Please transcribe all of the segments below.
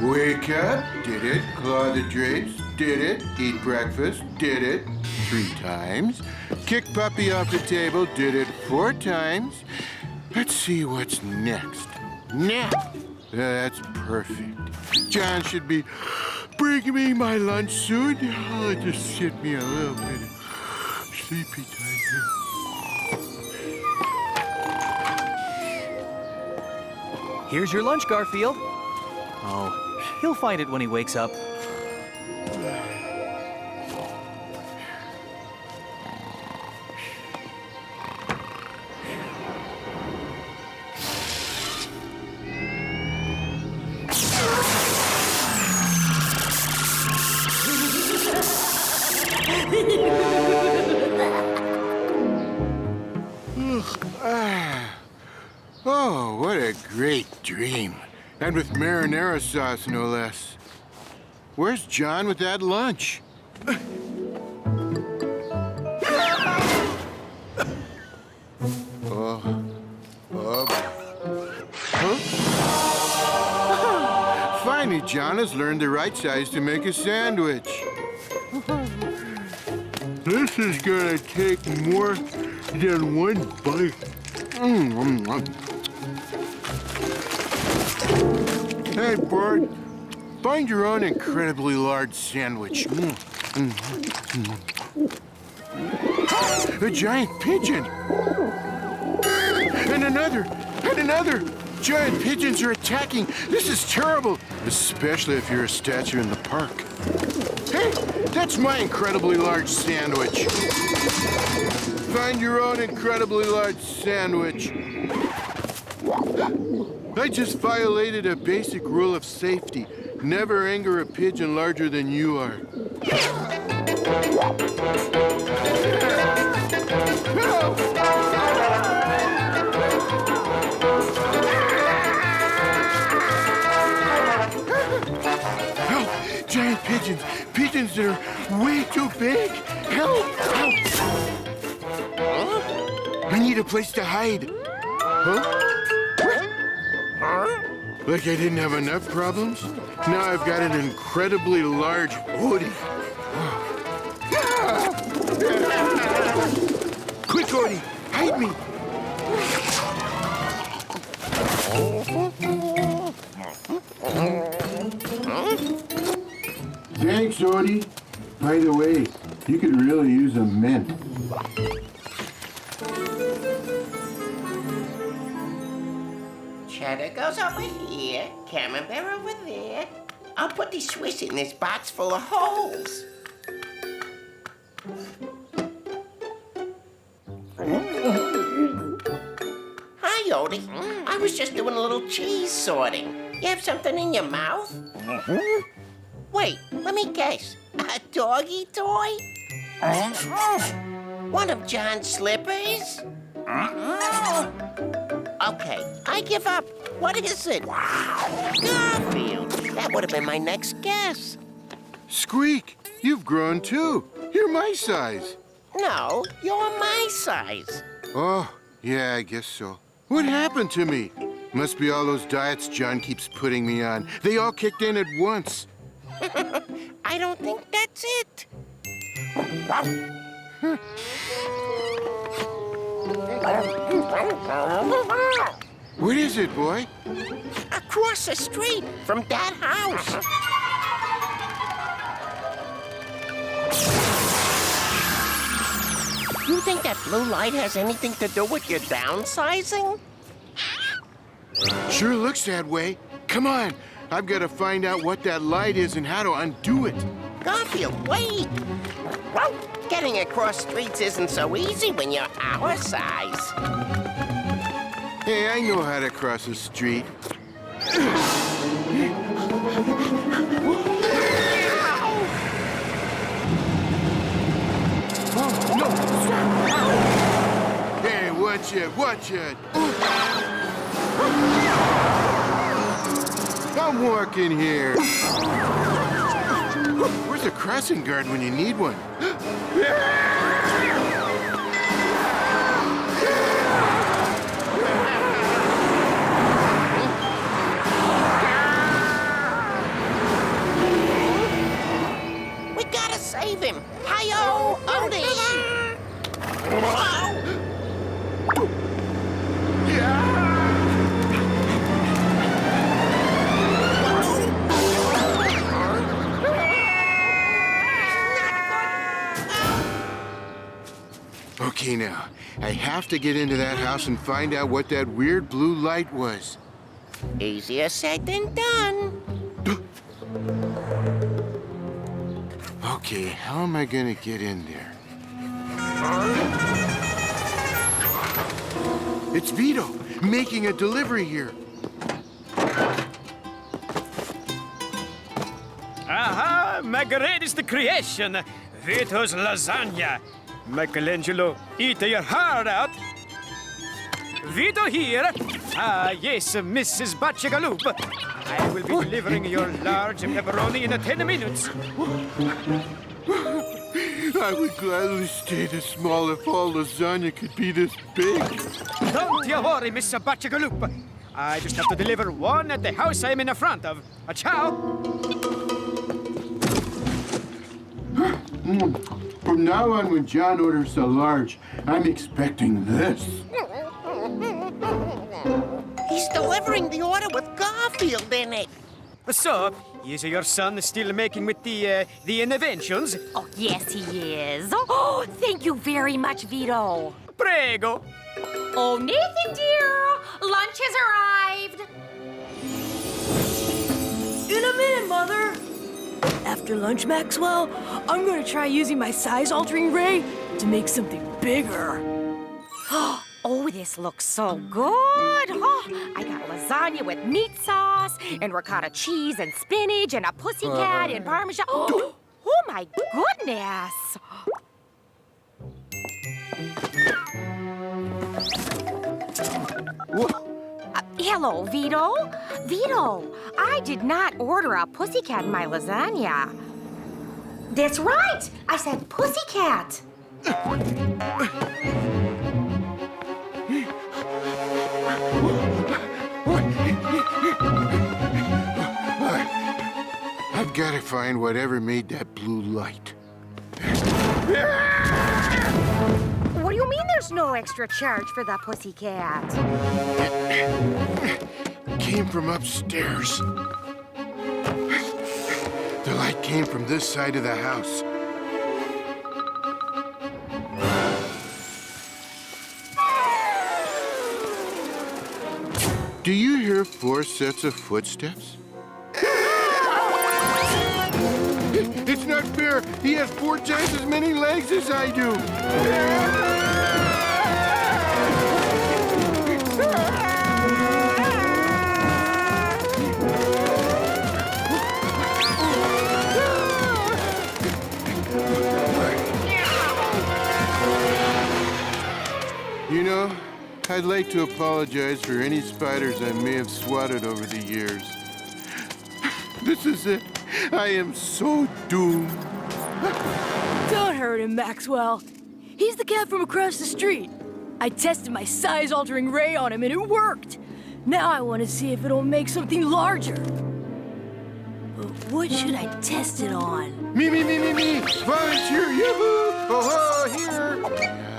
Wake up, did it. Claw the drapes, did it. Eat breakfast, did it. 3 times. Kick puppy off the table, did it 4 times. Let's see what's next. Nap. That's perfect. John should be bringing me my lunch soon. Oh, just get me a little bit of sleepy time here. Here's your lunch, Garfield. Oh, he'll find it when he wakes up. Oh, what a great dream. And with marinara sauce, no less. Where's John with that lunch? Finally, John has learned the right size to make a sandwich. This is gonna take more than one bite. Hey, Bart, find your own incredibly large sandwich. A giant pigeon! And another! Giant pigeons are attacking! This is terrible! Especially if you're a statue in the park. Hey, that's my incredibly large sandwich. Find your own incredibly large sandwich. I just violated a basic rule of safety. Never anger a pigeon larger than you are. Help! Giant pigeons! Pigeons that are way too big! Help! Help! I need a place to hide. Huh? Like I didn't have enough problems? Now I've got an incredibly large Odie. Quick, Odie! Hide me! Thanks, Odie. By the way, you could really use a mint. Cheddar goes over here, camembert over there. I'll put the Swiss in this box full of holes. Hi, Odie. I was just doing a little cheese sorting. You have something in your mouth? Wait, let me guess. A doggy toy? One of John's slippers? Okay, I give up. What is it? Garfield. That would have been my next guess. Squeak, you've grown too. You're my size. No, you're my size. Oh, yeah, I guess so. What happened to me? Must be all those diets John keeps putting me on. They all kicked in at once. I don't think that's it. What is it, boy? Across the street from that house. You think that blue light has anything to do with your downsizing? Sure looks that way. Come on. I've got to find out what that light is and how to undo it. Garfield, wait! Getting across streets isn't so easy when you're our size. Hey, I know how to cross a street. Oh, no! Hey, watch it, watch it! I'm walking here. Where's a crossing guard when you need one? Okay, now, I have to get into that house and find out what that weird blue light was. Easier said than done. Okay, how am I gonna get in there? It's Vito, making a delivery here. Aha! My greatest creation, Vito's lasagna. Michelangelo, eat your heart out. Vito here. Ah, yes, Mrs. Bacchigaloop. I will be delivering your large pepperoni in 10 minutes. I would gladly stay this small if all lasagna could be this big. Don't you worry, Mr. Bacchigaloop. I just have to deliver one at the house I'm in the front of. Ciao. From now on, when John orders a large, I'm expecting this. He's delivering the order with Garfield in it. So, is your son still making with the inventions? Oh, yes, he is. Oh, thank you very much, Vito. Prego. Oh, Nathan, dear, lunch has arrived. In a minute, Mother. After lunch, Maxwell, I'm gonna try using my size-altering ray to make something bigger. Oh, this looks so good. Oh, I got lasagna with meat sauce and ricotta cheese and spinach and a pussycat and parmesan. Oh, my goodness. Hello, Vito. Vito, I did not order a pussycat in my lasagna. That's right. I said pussycat. I've got to find whatever made that blue light. What do you mean there's no extra charge for the pussycat? Came from upstairs. The light came from this side of the house. Do you hear 4 sets of footsteps? It's not fair. He has 4 times as many legs as I do. You know, I'd like to apologize for any spiders I may have swatted over the years. This is it. I am so doomed. Don't hurt him, Maxwell. He's the cat from across the street. I tested my size-altering ray on him and it worked. Now I want to see if it'll make something larger. But what should I test it on? Me. Volunteer, yoo-hoo! Oh, here. Now.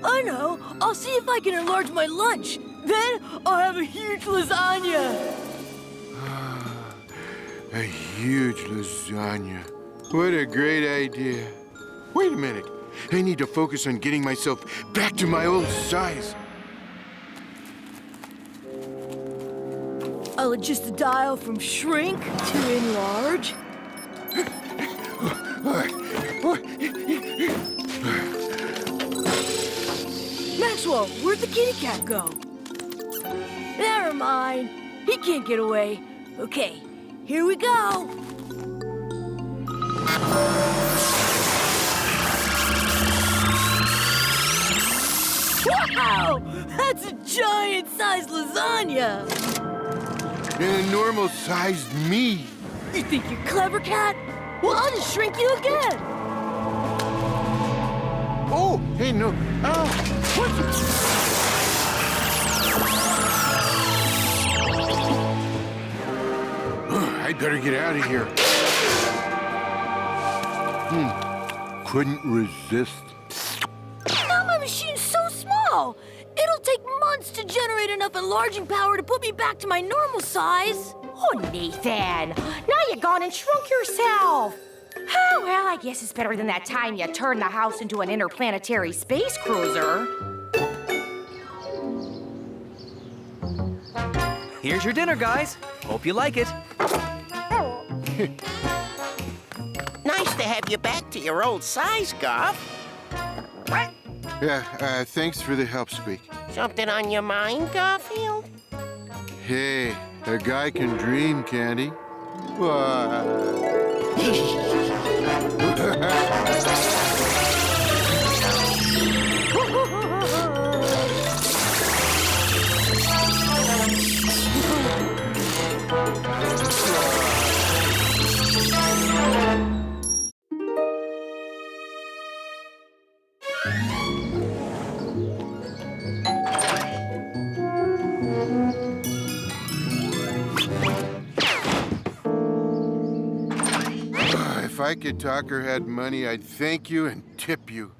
I know. I'll see if I can enlarge my lunch. Then I'll have a huge lasagna. A huge lasagna. What a great idea. Wait a minute. I need to focus on getting myself back to my old size. I'll adjust the dial from shrink to enlarge. Maxwell, where'd the kitty cat go? Never mind. He can't get away. Okay, here we go. Wow! That's a giant-sized lasagna! And a normal-sized me. You think you're clever, cat? Well, I'll just shrink you again. Oh, hey, no. Oh, what's I'd better get out of here. Couldn't resist. Now my machine's so small. It'll take months to generate enough enlarging power to put me back to my normal size. Oh, Nathan, now you're gone and shrunk yourself. Oh, well, I guess it's better than that time you turned the house into an interplanetary space cruiser. Here's your dinner, guys. Hope you like it. Nice to have you back to your old size, Garf. Yeah, thanks for the help, Squeak. Something on your mind, Garfield? Hey, a guy can dream, can't he? What? If I could talk or had money, I'd thank you and tip you.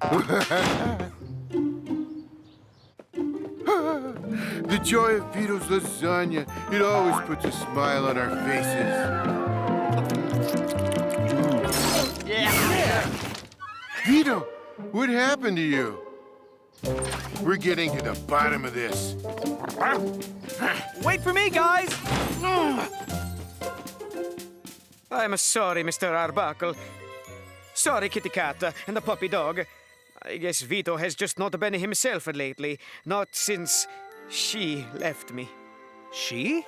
The joy of Vito's lasagna, it always puts a smile on our faces. Vito, what happened to you? We're getting to the bottom of this. Wait for me, guys! I'm sorry, Mr. Arbuckle. Sorry, Kitty Cat and the puppy dog. I guess Vito has just not been himself lately. Not since she left me. She?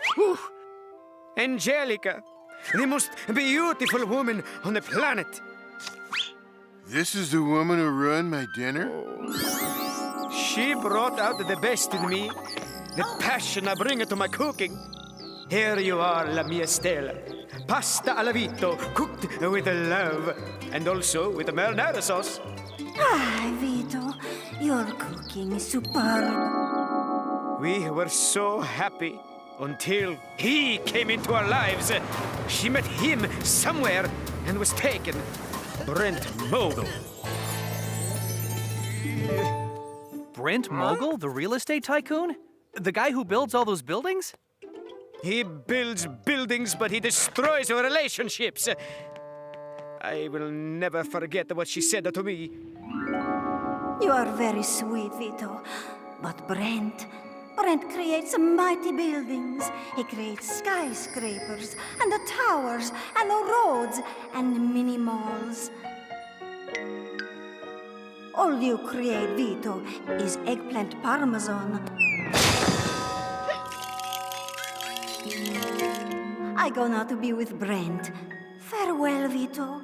Angelica, the most beautiful woman on the planet. This is the woman who ruined my dinner? She brought out the best in me, the passion I bring to my cooking. Here you are, la mia stella. Pasta alla vito, cooked with love, and also with marinara sauce. Ah, Vito, your cooking is superb. We were so happy until he came into our lives. She met him somewhere and was taken. Brent Mogul. Brent Mogul, the real estate tycoon? The guy who builds all those buildings? He builds buildings, but he destroys our relationships. I will never forget what she said to me. You are very sweet, Vito. But Brent creates mighty buildings. He creates skyscrapers, and the towers, and the roads, and mini malls. All you create, Vito, is eggplant parmesan. I go now to be with Brent. Farewell, Vito.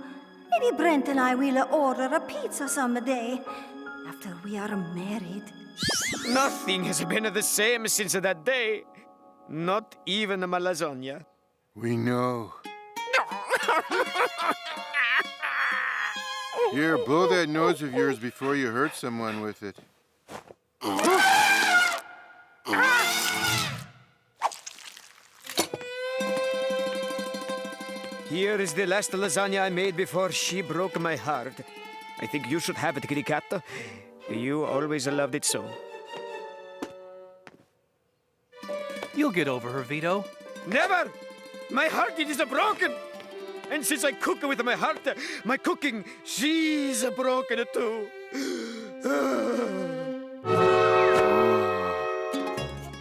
Maybe Brent and I will order a pizza someday, after we are married. Nothing has been the same since that day. Not even my lasagna. We know. Here, blow that nose of yours before you hurt someone with it. Here is the last lasagna I made before she broke my heart. I think you should have it, Kitty Cat. You always loved it so. You'll get over her, Vito. Never! My heart it is broken! And since I cook with my heart, my cooking, she's broken too.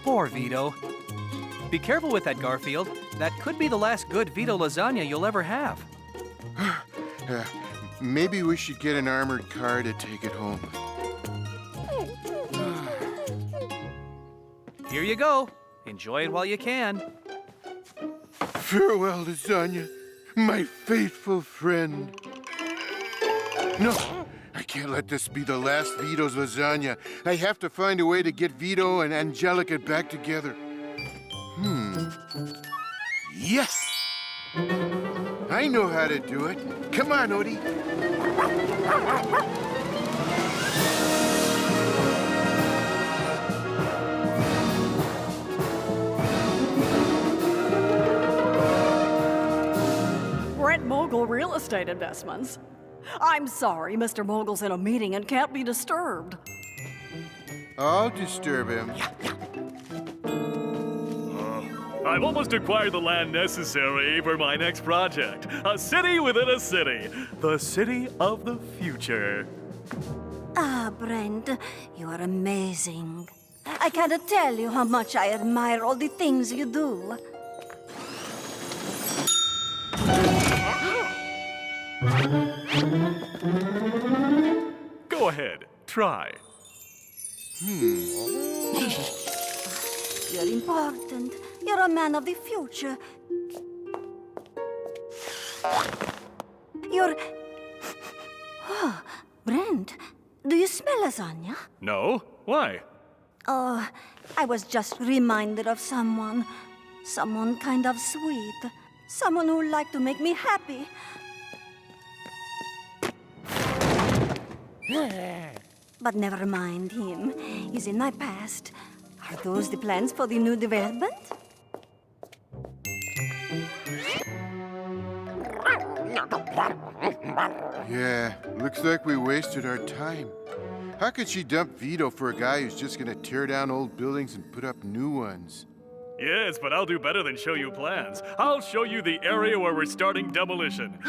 Poor Vito. Be careful with that, Garfield. That could be the last good Vito lasagna you'll ever have. Maybe we should get an armored car to take it home. Here you go. Enjoy it while you can. Farewell, lasagna, my faithful friend. No, I can't let this be the last Vito's lasagna. I have to find a way to get Vito and Angelica back together. Yes! I know how to do it. Come on, Odie. Brent Mogul Real Estate Investments. I'm sorry, Mr. Mogul's in a meeting and can't be disturbed. I'll disturb him. I've almost acquired the land necessary for my next project. A city within a city. The city of the future. Ah, Brent, you are amazing. I cannot tell you how much I admire all the things you do. Go ahead, try. You're important. You're a man of the future. You're... Oh, Brent, do you smell lasagna? No? Why? Oh, I was just reminded of someone. Someone kind of sweet. Someone who liked to make me happy. But never mind him. He's in my past. Are those the plans for the new development? Yeah, looks like we wasted our time. How could she dump Vito for a guy who's just gonna tear down old buildings and put up new ones? Yes, but I'll do better than show you plans. I'll show you the area where we're starting demolition.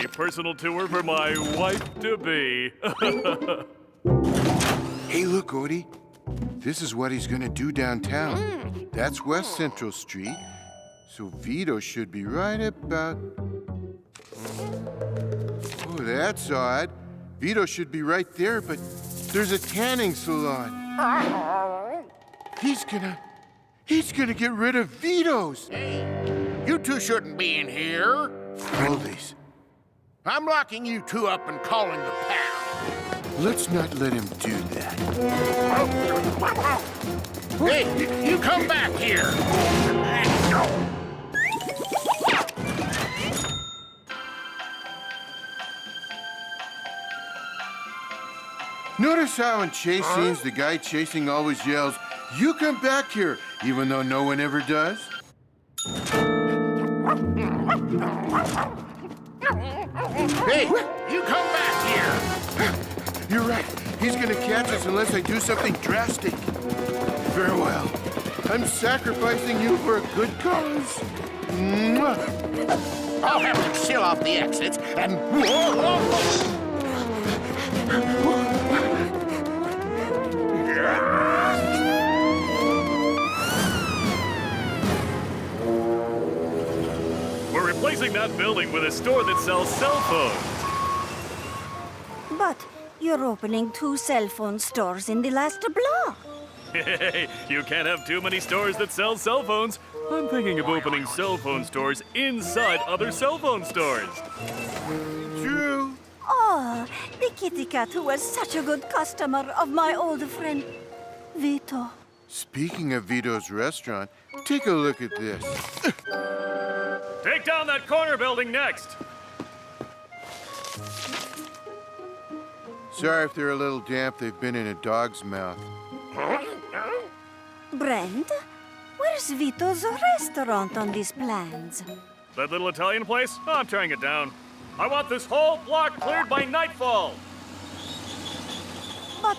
A personal tour for my wife-to-be. Hey, look, Odie. This is what he's gonna do downtown. That's West Central Street. So Vito should be right about... Oh, that's odd. Vito should be right there, but there's a tanning salon. He's gonna get rid of Vito's. You two shouldn't be in here. Oldies. I'm locking you two up and calling the pound. Let's not let him do that. Hey, you come back here. Notice how in chase scenes the guy chasing always yells, "You come back here," even though no one ever does? Hey, you come back here. You're right. He's gonna catch us unless I do something drastic. Farewell. I'm sacrificing you for a good cause. Mwah. I'll have to seal off the exits and... We're replacing that building with a store that sells cell phones. But you're opening 2 cell phone stores in the last block. Hey, you can't have too many stores that sell cell phones. I'm thinking of opening cell phone stores inside other cell phone stores. True. Oh, the kitty cat who was such a good customer of my old friend, Vito. Speaking of Vito's restaurant, take a look at this. Take down that corner building next. Sorry if they're a little damp. They've been in a dog's mouth. Brent, where's Vito's restaurant on these plans? That little Italian place? Oh, I'm tearing it down. I want this whole block cleared by nightfall. But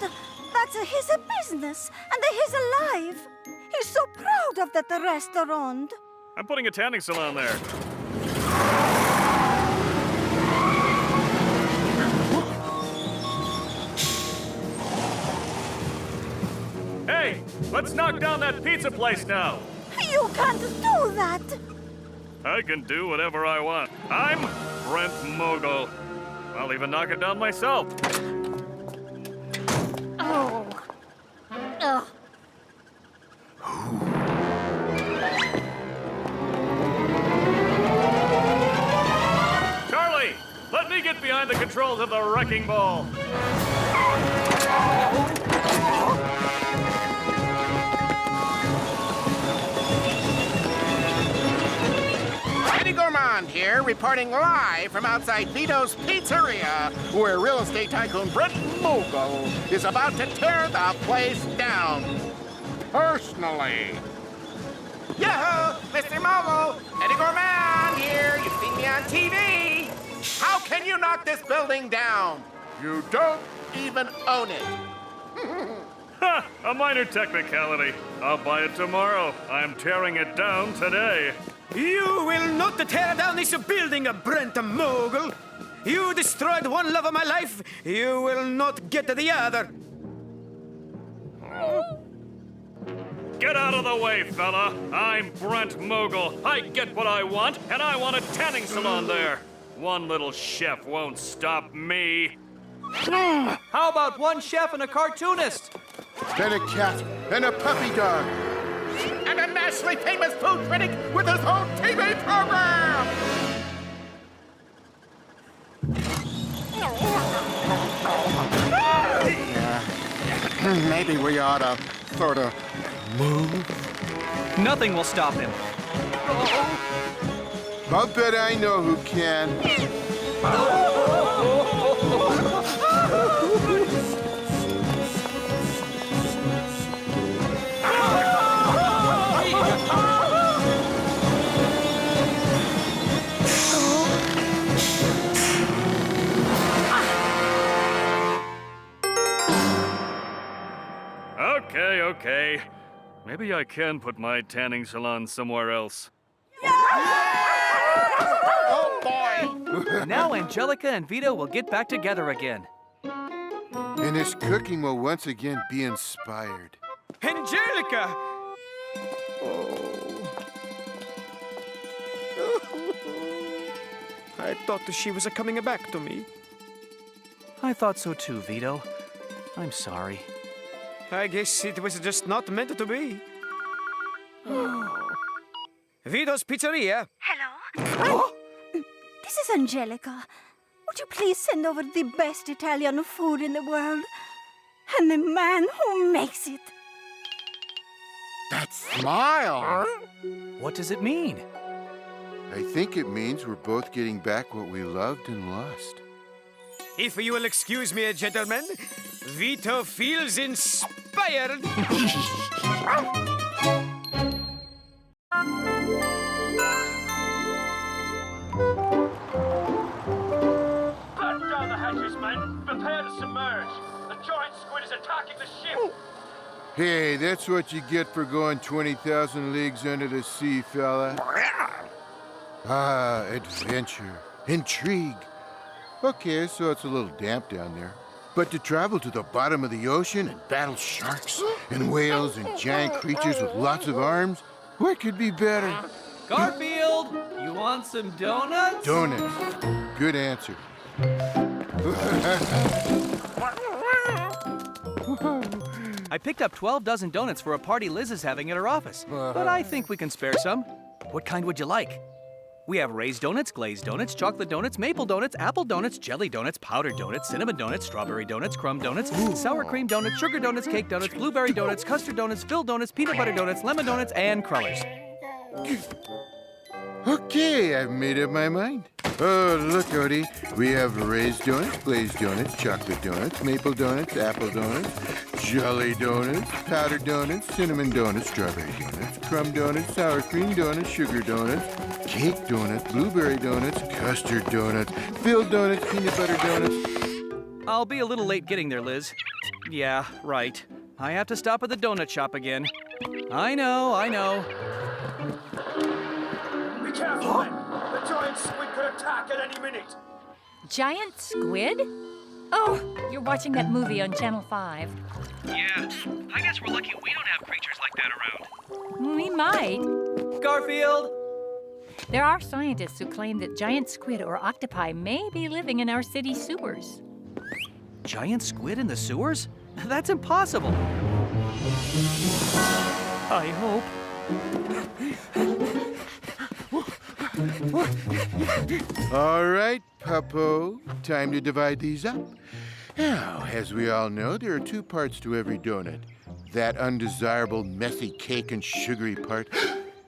that's his business, and he's alive. He's so proud of that restaurant. I'm putting a tanning salon there. Hey, let's knock down that pizza place now. You can't do that. I can do whatever I want. I'm Brent Mogul. I'll even knock it down myself. Oh. Ugh. Charlie, let me get behind the controls of the wrecking ball. Eddie Gourmand here, reporting live from outside Vito's Pizzeria, where real estate tycoon Brent Mogul is about to tear the place down. Personally. Yo-ho, Mr. Mogul! Eddie Gourmand here. You've seen me on TV. How can you knock this building down? You don't even own it. Ha! A minor technicality. I'll buy it tomorrow. I'm tearing it down today. You will not tear down this building, Brent Mogul. You destroyed one love of my life. You will not get the other. Get out of the way, fella. I'm Brent Mogul. I get what I want, and I want a tanning salon there. One little chef won't stop me. How about one chef and a cartoonist? And a cat, and a puppy dog. And a nationally famous food critic with his own TV program! Maybe we ought to sort of move. Nothing will stop him. I'll bet I know who can. Okay. Maybe I can put my tanning salon somewhere else. Oh, boy! Now Angelica and Vito will get back together again. And his cooking will once again be inspired. Angelica! I thought she was coming back to me. I thought so too, Vito. I'm sorry. I guess it was just not meant to be. Vito's Pizzeria. Hello? This is Angelica. Would you please send over the best Italian food in the world? And the man who makes it. That smile! What does it mean? I think it means we're both getting back what we loved and lost. If you will excuse me, gentlemen, Vito feels inspired. Batten down the hatches, men. Prepare to submerge. The giant squid is attacking the ship. Hey, that's what you get for going 20,000 leagues under the sea, fella. Ah, adventure, intrigue. Okay, so it's a little damp down there. But to travel to the bottom of the ocean and battle sharks and whales and giant creatures with lots of arms, what could be better? Garfield, you want some donuts? Donuts. Good answer. I picked up 12 dozen donuts for a party Liz is having at her office. But I think we can spare some. What kind would you like? We have raised donuts, glazed donuts, chocolate donuts, maple donuts, apple donuts, jelly donuts, powdered donuts, cinnamon donuts, strawberry donuts, crumb donuts, sour cream donuts, sugar donuts, cake donuts, blueberry donuts, custard donuts, filled donuts, peanut butter donuts, lemon donuts, and crullers. Okay, I've made up my mind. Oh, look, Odie. We have raised donuts, glazed donuts, chocolate donuts, maple donuts, apple donuts, jelly donuts, powdered donuts, cinnamon donuts, strawberry donuts, crumb donuts, sour cream donuts, sugar donuts, cake donuts, blueberry donuts, custard donuts, filled donuts, peanut butter donuts. I'll be a little late getting there, Liz. Yeah, right. I have to stop at the donut shop again. I know. Be careful, men. The giant squid could attack at any minute. Giant squid? Oh, you're watching that movie on Channel 5. Yeah, I guess we're lucky we don't have creatures like that around. We might. Garfield! There are scientists who claim that giant squid or octopi may be living in our city sewers. Giant squid in the sewers? That's impossible. I hope. All right, Puppo. Time to divide these up. Now, as we all know, there are two parts to every donut. That undesirable, messy cake and sugary part,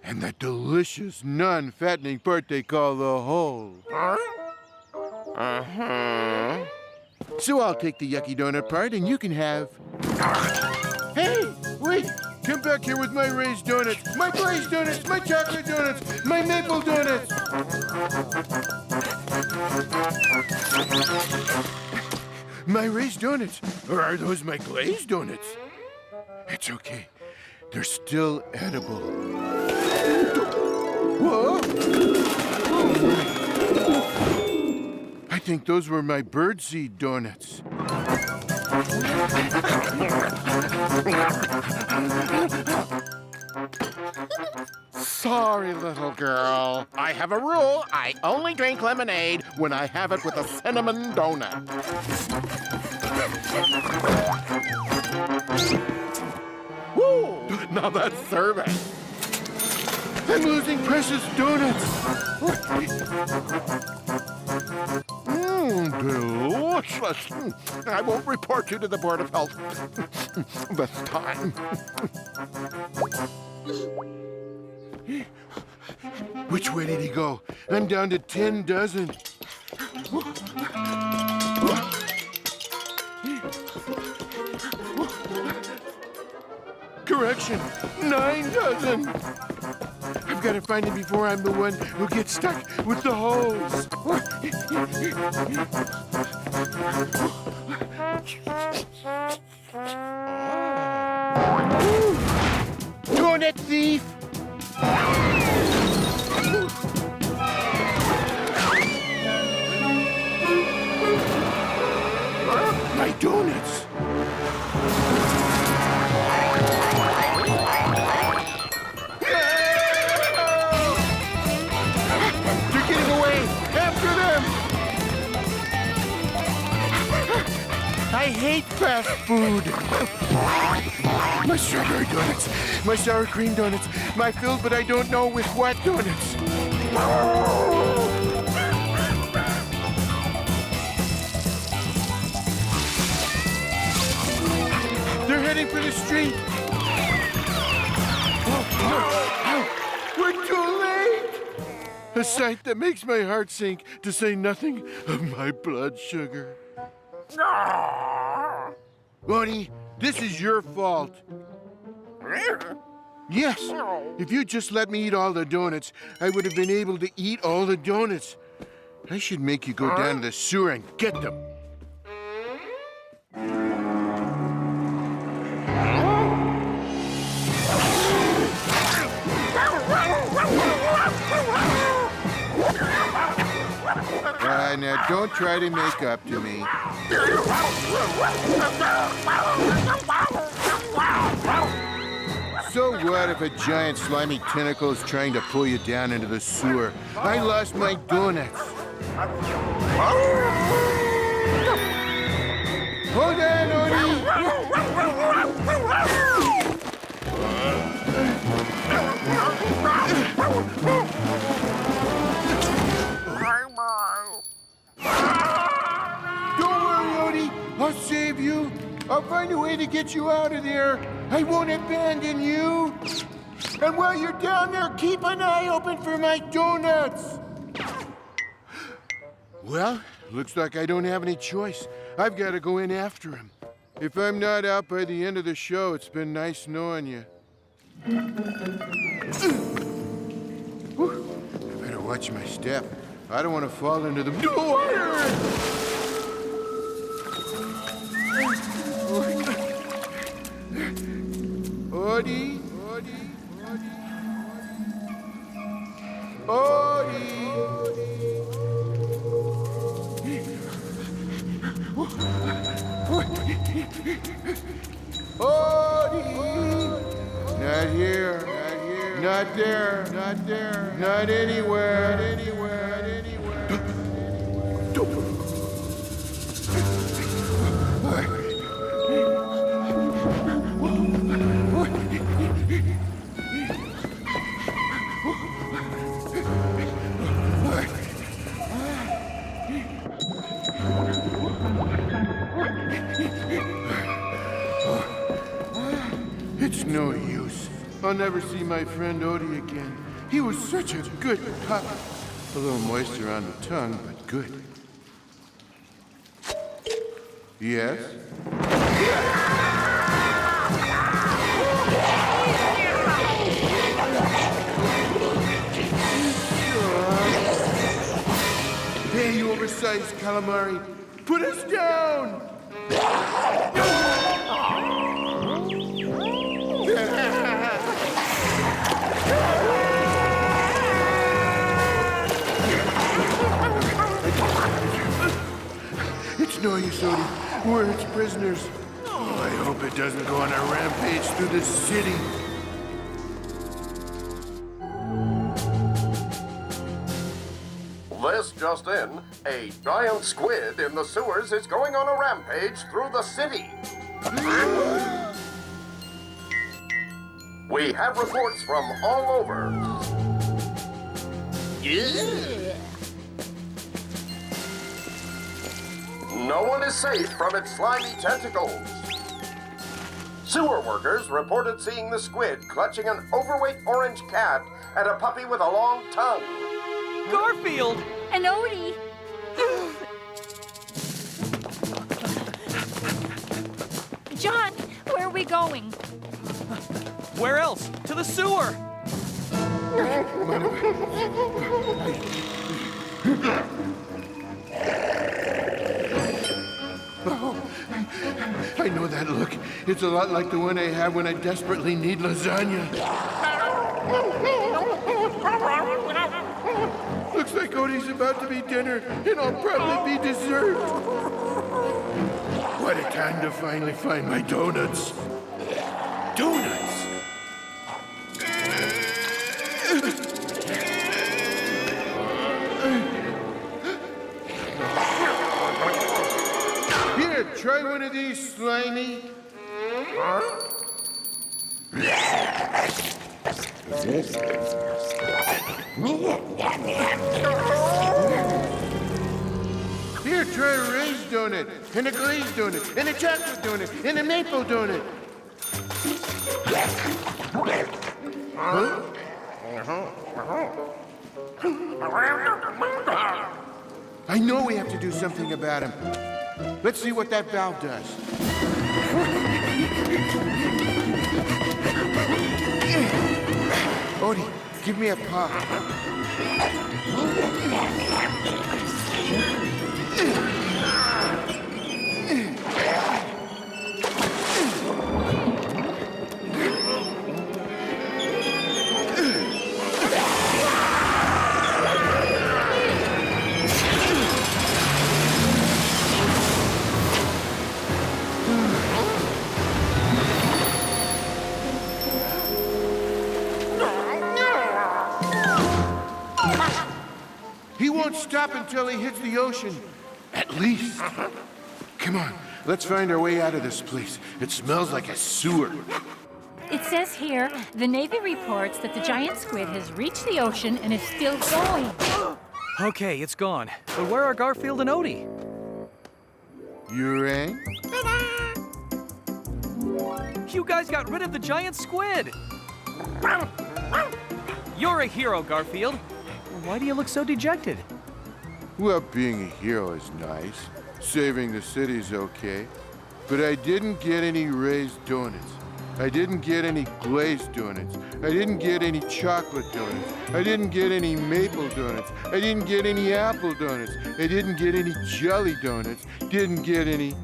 and that delicious, non-fattening part they call the hole. So I'll take the yucky donut part, and you can have... Hey, wait! Come back here with my raised donuts, my glazed donuts, my chocolate donuts, my maple donuts! My raised donuts? Or are those my glazed donuts? It's okay. They're still edible. Whoa! Oh, I think those were my birdseed donuts. Sorry, little girl. I have a rule. I only drink lemonade when I have it with a cinnamon donut. Woo! Now that's serving. I'm losing precious donuts. Delicious. I won't report you to the Board of Health this time. Which way did he go? I'm down to 10 dozen. Correction, 9 dozen. I've got to find him before I'm the one who gets stuck with the hose. Donut thief! My donuts! They're getting away! After them! I hate fast food! My strawberry donuts, my sour cream donuts, my filled but I don't know with what donuts. They're heading for the street. We're too late. A sight that makes my heart sink, to say nothing of my blood sugar. Odie, this is your fault. Yes, if you just let me eat all the donuts, I would have been able to eat all the donuts. I should make you go down to the sewer and get them. Now don't try to make up to me. So what if a giant slimy tentacle is trying to pull you down into the sewer? I lost my donuts. Hold on, Odie! Don't worry, Odie. I'll save you. I'll find a way to get you out of there. I won't abandon you. And while you're down there, keep an eye open for my donuts. Well, looks like I don't have any choice. I've got to go in after him. If I'm not out by the end of the show, it's been nice knowing you. Whew. I better watch my step. I don't want to fall into the water. Odie, Odie, Odie, Odie. Odie! Not here, not here, not there, not there, not anywhere, not anywhere, not anywhere. It's no use. I'll never see my friend Odie again. He was such a good pup. A little moisture on the tongue, but good. Yes? Hey, you oversized calamari. Put us down! snow you, Sody. We're its prisoners. Oh, I hope it doesn't go on a rampage through the city. This just in, a giant squid in the sewers is going on a rampage through the city. We have reports from all over. No one is safe from its slimy tentacles. Sewer workers reported seeing the squid clutching an overweight orange cat and a puppy with a long tongue. Garfield! And Odie! John, where are we going? Where else? To the sewer! I know that look. It's a lot like the one I have when I desperately need lasagna. Looks like Odie's about to be dinner, and I'll probably be dessert. What a time to finally find my donuts. Donuts! Here, try one of these, Slimy. Here, try a raised donut, and a glazed donut, and a chocolate donut, and a maple donut. Huh? I know we have to do something about him. Let's see what that valve does. Odie, give me a paw. He won't stop until he hits the ocean. At least. Come on, let's find our way out of this place. It smells like a sewer. It says here, the Navy reports that the giant squid has reached the ocean and is still going. Okay, it's gone. But where are Garfield and Odie? You rang? You guys got rid of the giant squid! You're a hero, Garfield. Why do you look so dejected? Well, being a hero is nice. Saving the city's okay. But I didn't get any raised donuts. I didn't get any glazed donuts. I didn't get any chocolate donuts. I didn't get any maple donuts. I didn't get any apple donuts. I didn't get any jelly donuts. Didn't get any.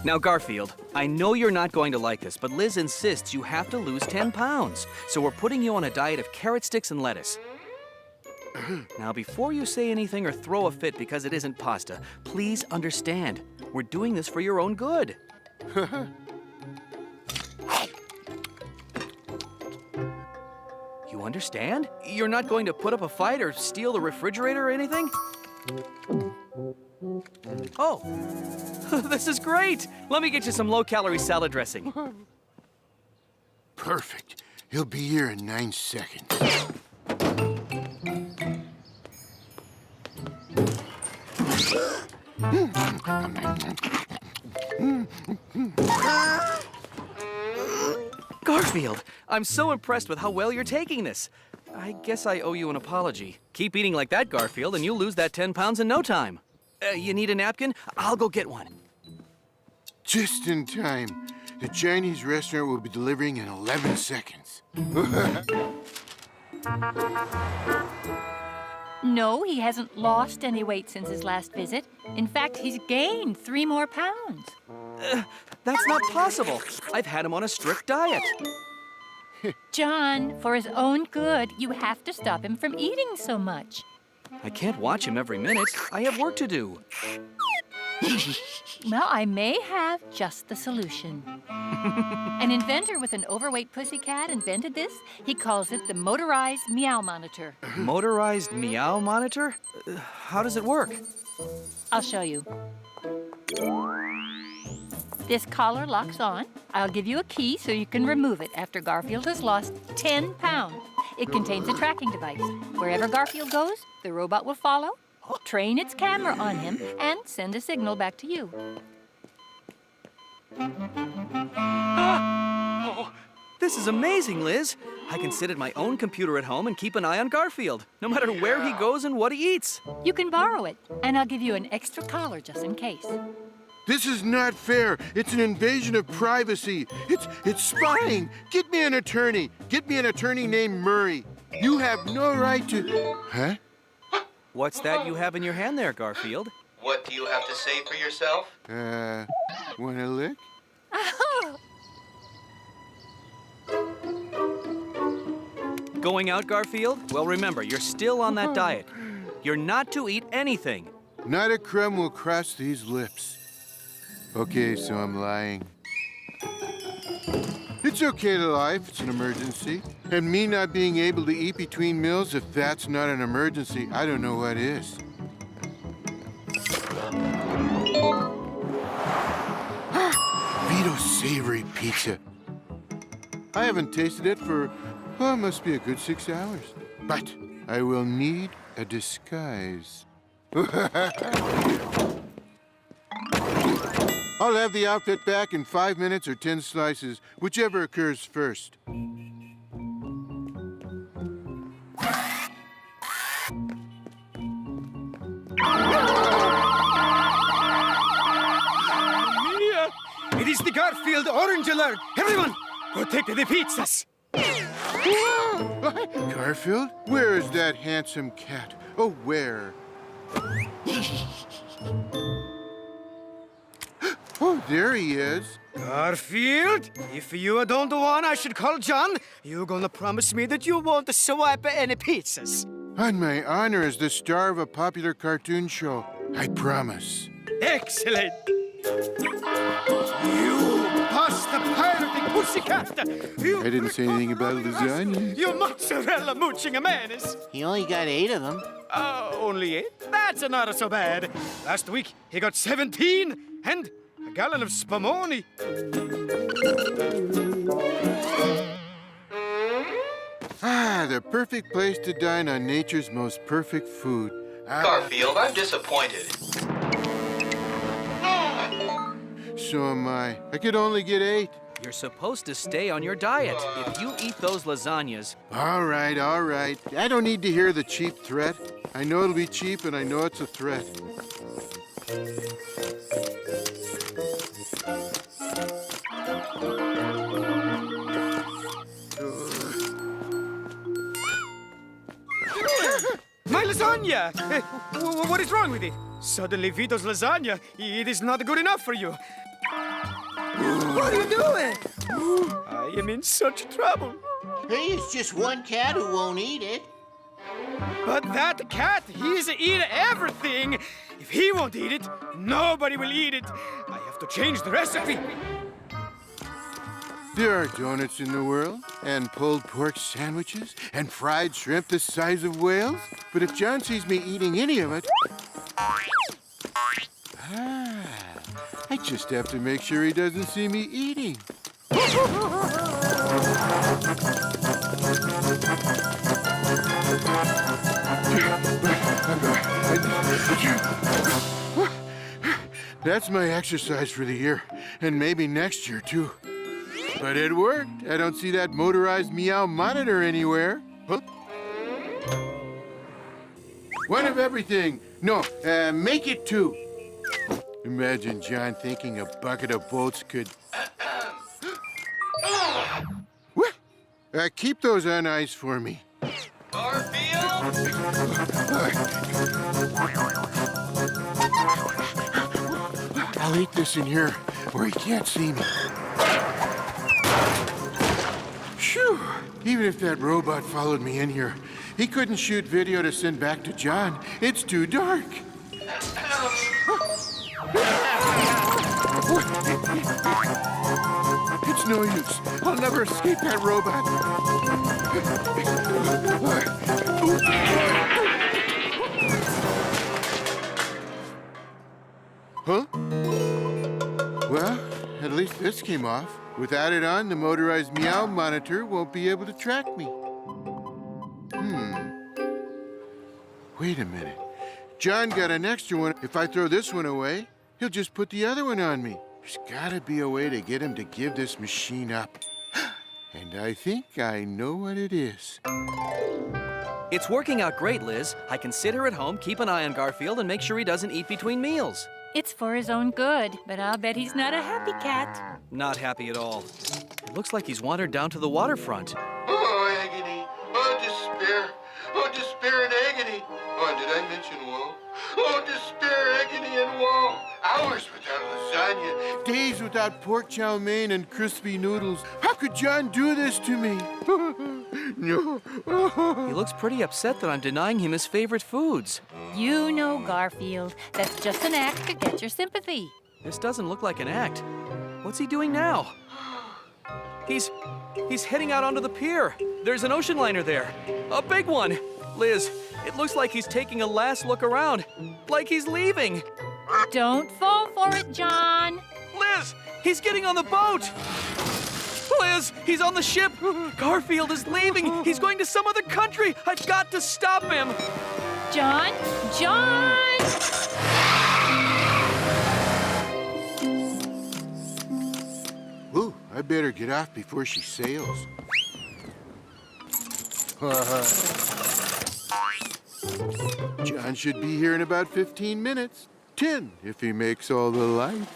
Now, Garfield, I know you're not going to like this, but Liz insists you have to lose 10 pounds. So we're putting you on a diet of carrot sticks and lettuce. Now, before you say anything or throw a fit because it isn't pasta, please understand. We're doing this for your own good. You understand? You're not going to put up a fight or steal the refrigerator or anything? Oh, this is great. Let me get you some low-calorie salad dressing. Perfect. He'll be here in 9 seconds. Garfield, I'm so impressed with how well you're taking this. I guess I owe you an apology. Keep eating like that, Garfield, and you'll lose that 10 pounds in no time. You need a napkin? I'll go get one. Just in time. The Chinese restaurant will be delivering in 11 seconds. No, he hasn't lost any weight since his last visit. In fact, he's gained 3 more pounds. That's not possible. I've had him on a strict diet. John, for his own good, you have to stop him from eating so much. I can't watch him every minute. I have work to do. Well, I may have just the solution. An inventor with an overweight pussycat invented this. He calls it the motorized meow monitor. Motorized meow monitor? How does it work? I'll show you. This collar locks on. I'll give you a key so you can remove it after Garfield has lost 10 pounds. It contains a tracking device. Wherever Garfield goes, the robot will follow, train its camera on him, and send a signal back to you. Oh, this is amazing, Liz. I can sit at my own computer at home and keep an eye on Garfield, no matter where he goes and what he eats. You can borrow it, and I'll give you an extra collar just in case. This is not fair. It's an invasion of privacy. It's spying. Get me an attorney. Get me an attorney named Murray. You have no right to... Huh? What's that you have in your hand there, Garfield? What do you have to say for yourself? Wanna lick? Going out, Garfield? Well, remember, you're still on that diet. You're not to eat anything. Not a crumb will cross these lips. Okay, so I'm lying. It's okay to lie if it's an emergency. And me not being able to eat between meals, if that's not an emergency, I don't know what is. Vito's savory pizza. I haven't tasted it for, oh, it must be a good 6 hours. But I will need a disguise. I'll have the outfit back in 5 minutes or 10 slices, whichever occurs first. It is the Garfield Orange Alert! Everyone, go take the pizzas! Garfield? Where is that handsome cat? Oh, where? Oh, there he is. Garfield, if you don't want I should call John, you gonna promise me that you won't swipe any pizzas? On my honor as the star of a popular cartoon show, I promise. Excellent! You bust the pirating pussycat! You... I didn't say anything about lasagna. You mozzarella mooching a menace! He only got 8 of them. Only 8? That's not so bad. Last week, he got 17 and a gallon of spumoni. Ah, the perfect place to dine on nature's most perfect food. Garfield, I'm disappointed. So am I. I could only get 8. You're supposed to stay on your diet. If you eat those lasagnas... All right, all right. I don't need to hear the cheap threat. I know it'll be cheap, and I know it's a threat. My lasagna! What is wrong with it? Suddenly, Vito's lasagna, it is not good enough for you. What are you doing? I am in such trouble. Hey, it's just one cat who won't eat it. But that cat, he's eat everything. If he won't eat it, nobody will eat it. I have to change the recipe. There are donuts in the world, and pulled pork sandwiches, and fried shrimp the size of whales. But if John sees me eating any of it... I just have to make sure he doesn't see me eating. That's my exercise for the year, and maybe next year, too. But it worked. I don't see that motorized meow monitor anywhere. Huh? One of everything. No, make it 2. Imagine John thinking a bucket of bolts could... Keep those on ice for me. Garfield? I'll eat this in here where he can't see me. Phew! Even if that robot followed me in here, he couldn't shoot video to send back to John. It's too dark. It's no use. I'll never escape that robot. Huh? Well, at least this came off. Without it on, the motorized meow monitor won't be able to track me. Wait a minute. John got an extra one. If I throw this one away, he'll just put the other one on me. There's gotta be a way to get him to give this machine up. And I think I know what it is. It's working out great, Liz. I can sit here at home, keep an eye on Garfield, and make sure he doesn't eat between meals. It's for his own good, but I'll bet he's not a happy cat. Not happy at all. It looks like he's wandered down to the waterfront. Oh, agony. Oh, despair. Oh, despair and agony. Oh, did I mention woe? Oh, despair, agony, and woe. Hours without lasagna. Days without pork chow mein and crispy noodles. How could John do this to me? No. He looks pretty upset that I'm denying him his favorite foods. You know, Garfield, that's just an act to get your sympathy. This doesn't look like an act. What's he doing now? He's heading out onto the pier. There's an ocean liner there. A big one. Liz, it looks like he's taking a last look around. Like he's leaving. Don't fall for it, John. Liz, he's getting on the boat. Liz, he's on the ship. Garfield is leaving. He's going to some other country. I've got to stop him. John? John! Ooh, I better get off before she sails. John should be here in about 15 minutes. 10 if he makes all the lights.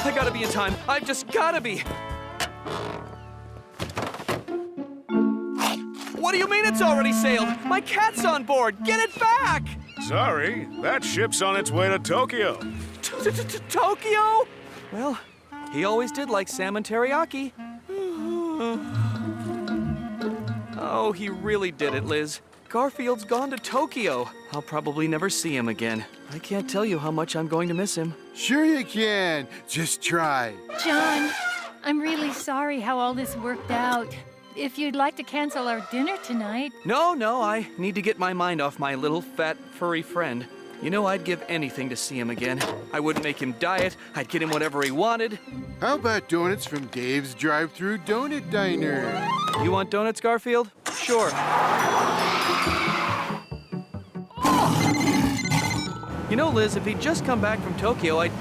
I gotta be in time. I've just gotta be. What do you mean it's already sailed? My cat's on board. Get it back! Sorry, that ship's on its way to Tokyo. Tokyo? Well, he always did like salmon teriyaki. Oh, he really did it, Liz. Garfield's gone to Tokyo. I'll probably never see him again. I can't tell you how much I'm going to miss him. Sure you can. Just try. John, I'm really sorry how all this worked out. If you'd like to cancel our dinner tonight. No, I need to get my mind off my little fat, furry friend. You know, I'd give anything to see him again. I wouldn't make him diet. I'd get him whatever he wanted. How about donuts from Dave's drive-thru donut diner? You want donuts, Garfield? Sure. You know, Liz, if he'd just come back from Tokyo, I'd...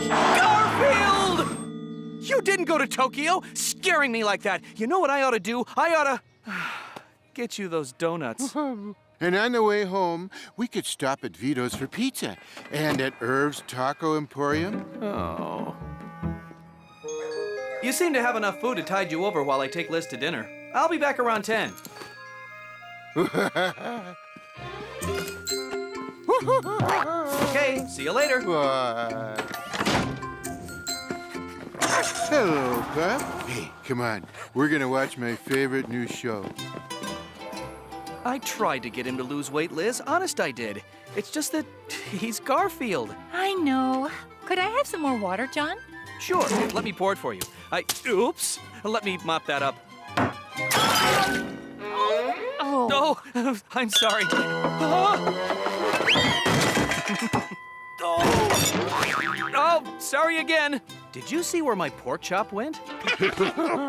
Garfield! You didn't go to Tokyo, scaring me like that. You know what I ought to do? I ought to... get you those donuts. And on the way home, we could stop at Vito's for pizza and at Irv's Taco Emporium. Oh. You seem to have enough food to tide you over while I take Liz to dinner. I'll be back around 10. Okay, see you later. Hello, Pup. Hey, come on. We're gonna watch my favorite new show. I tried to get him to lose weight, Liz. Honest, I did. It's just that he's Garfield. I know. Could I have some more water, John? Sure, let me pour it for you. Oops. Let me mop that up. Oh. Oh, I'm sorry. Oh, sorry again. Did you see where my pork chop went? Oh,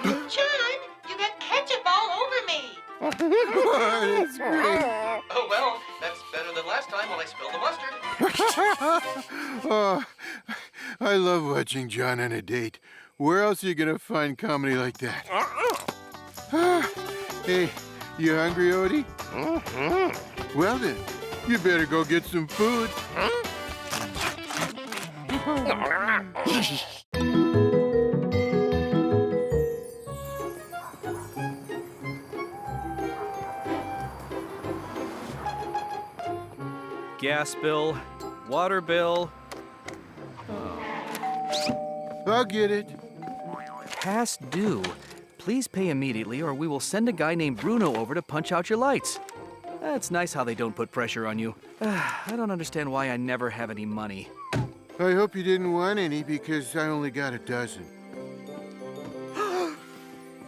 John, you got ketchup all over me. That's great. Oh, well, that's better than last time when I spilled the mustard. Oh, I love watching John on a date. Where else are you gonna find comedy like that? Hey, you hungry, Odie? Well then, You better go get some food. Gas bill, water bill. I'll get it. Past due. Please pay immediately or we will send a guy named Bruno over to punch out your lights. It's nice how they don't put pressure on you. I don't understand why I never have any money. I hope you didn't want any because I only got a dozen.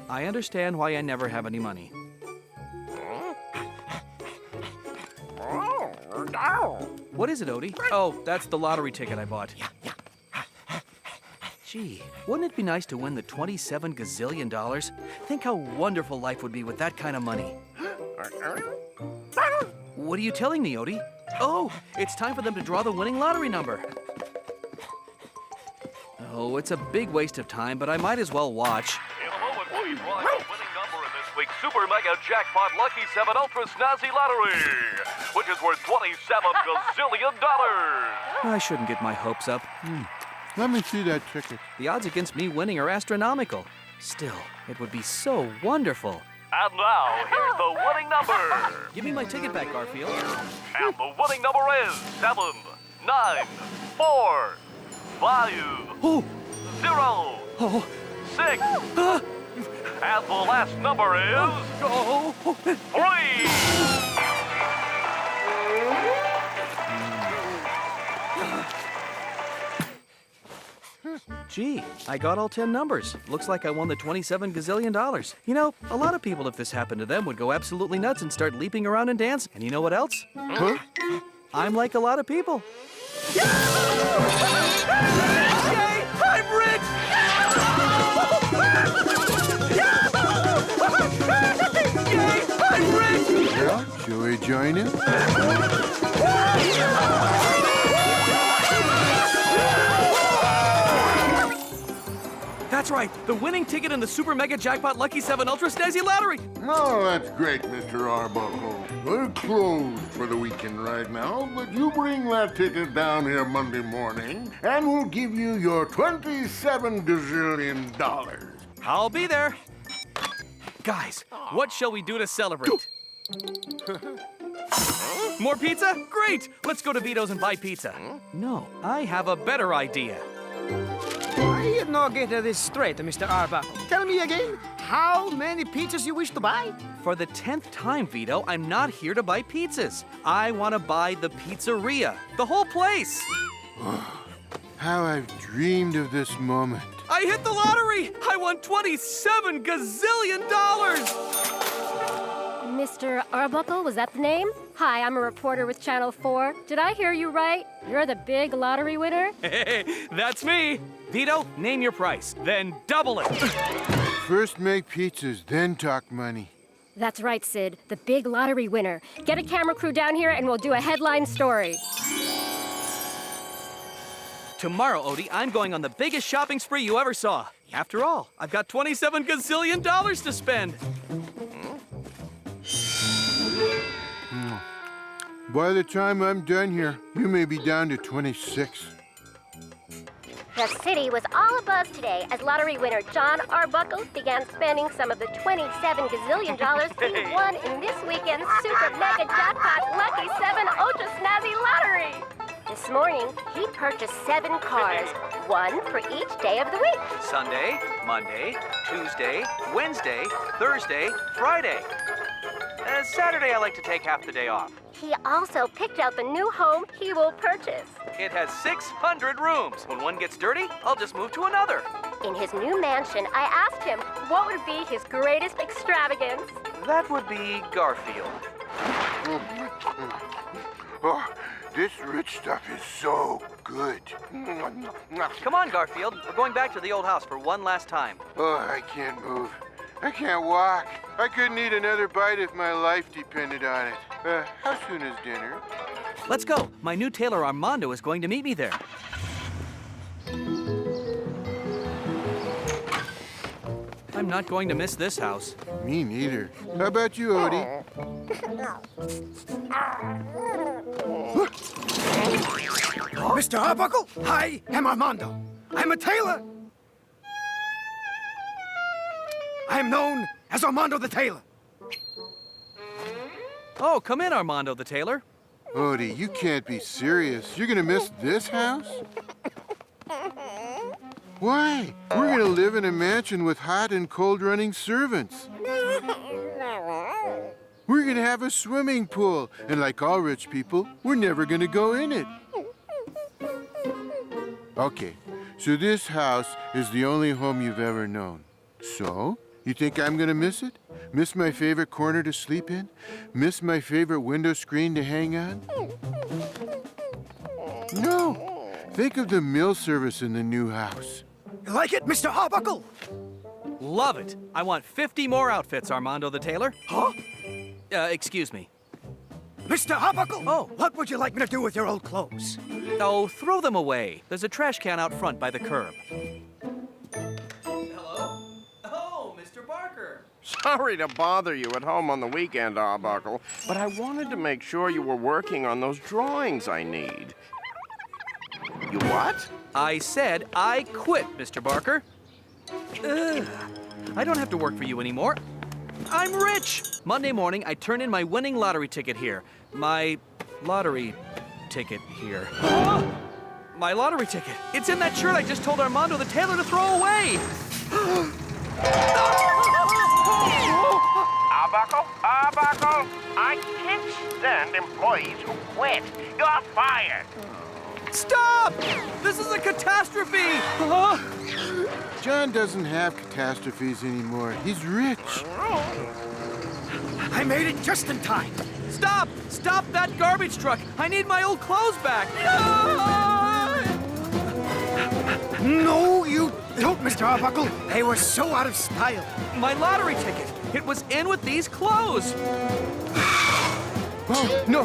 I understand why I never have any money. What is it, Odie? Oh, that's the lottery ticket I bought. Gee, wouldn't it be nice to win the 27 gazillion dollars? Think how wonderful life would be with that kind of money. What are you telling me, Odie? Oh, it's time for them to draw the winning lottery number. Oh, it's a big waste of time, but I might as well watch. In a moment, we'll be drawing the winning number in this week's Super Mega Jackpot Lucky 7 Ultra Snazzy Lottery, which is worth $27 gazillion. I shouldn't get my hopes up. Let me see that ticket. The odds against me winning are astronomical. Still, it would be so wonderful. And now, here's the winning number. Give me my ticket back, Garfield. And the winning number is 7, 9, 4, 5, Oh! 0, Oh! 6. And the last number is Oh! 3. Gee, I got all 10 numbers. Looks like I won the 27 gazillion dollars. You know, a lot of people, if this happened to them, would go absolutely nuts and start leaping around and dancing. And you know what else? Huh? I'm like a lot of people. Yay! I'm rich! Yay! I'm rich! Well, shall we join him? That's right, the winning ticket in the Super Mega Jackpot Lucky 7 Ultra Snazzy Lottery. Oh, that's great, Mr. Arbuckle. We're closed for the weekend right now, but you bring that ticket down here Monday morning, and we'll give you your $27 gazillion. I'll be there. Guys, what shall we do to celebrate? More pizza? Great! Let's go to Vito's and buy pizza. No, I have a better idea. I did not get this straight, Mr. Arbuckle. Tell me again, how many pizzas you wish to buy? For the 10th time, Vito, I'm not here to buy pizzas. I want to buy the pizzeria. The whole place. How I've dreamed of this moment. I hit the lottery! I won 27 gazillion dollars! Mr. Arbuckle, was that the name? Hi, I'm a reporter with Channel 4. Did I hear you right? You're the big lottery winner? Hey, that's me. Vito, name your price, then double it. First make pizzas, then talk money. That's right, Sid. The big lottery winner. Get a camera crew down here and we'll do a headline story. Tomorrow, Odie, I'm going on the biggest shopping spree you ever saw. After all, I've got 27 gazillion dollars to spend. By the time I'm done here, you may be down to 26. The city was all abuzz today as lottery winner John Arbuckle began spending some of the 27 gazillion dollars he won in this weekend's Super Mega Jackpot Lucky 7 Ultra Snazzy Lottery. This morning, he purchased 7 cars, one for each day of the week. Sunday, Monday, Tuesday, Wednesday, Thursday, Friday. Saturday, I like to take half the day off. He also picked out the new home he will purchase. It has 600 rooms. When one gets dirty, I'll just move to another. In his new mansion, I asked him what would be his greatest extravagance. That would be Garfield. Oh, this rich stuff is so good. Come on, Garfield. We're going back to the old house for one last time. Oh, I can't move. I can't walk. I couldn't eat another bite if my life depended on it. How soon is dinner? Let's go. My new tailor Armando is going to meet me there. I'm not going to miss this house. Me neither. How about you, Odie? Mr. Arbuckle, I am Armando. I'm a tailor. I am known as Armando the Tailor. Oh, come in, Armando the tailor. Odie, you can't be serious. You're gonna miss this house? Why? We're gonna live in a mansion with hot and cold running servants. We're gonna have a swimming pool, and like all rich people, we're never gonna go in it. Okay, so this house is the only home you've ever known. So, you think I'm gonna miss it? Miss my favorite corner to sleep in? Miss my favorite window screen to hang on? No. Think of the meal service in the new house. Like it, Mr. Arbuckle? Love it. I want 50 more outfits, Armando the tailor. Huh? Excuse me. Mr. Arbuckle? Oh. What would you like me to do with your old clothes? Oh, throw them away. There's a trash can out front by the curb. Hello? Oh, Mr. Barker. Sorry to bother you at home on the weekend, Arbuckle, but I wanted to make sure you were working on those drawings I need. You what? I said I quit, Mr. Barker. I don't have to work for you anymore. I'm rich! Monday morning, I turn in my winning lottery ticket here. My lottery ticket here. My lottery ticket. It's in that shirt I just told Armando the tailor to throw away. Arbuckle, I can't stand employees who quit. You're fired. Stop! This is a catastrophe! John doesn't have catastrophes anymore. He's rich. I made it just in time. Stop! Stop that garbage truck! I need my old clothes back! No, you don't, Mr. Arbuckle. They were so out of style. My lottery ticket! It was in with these clothes! Oh, no!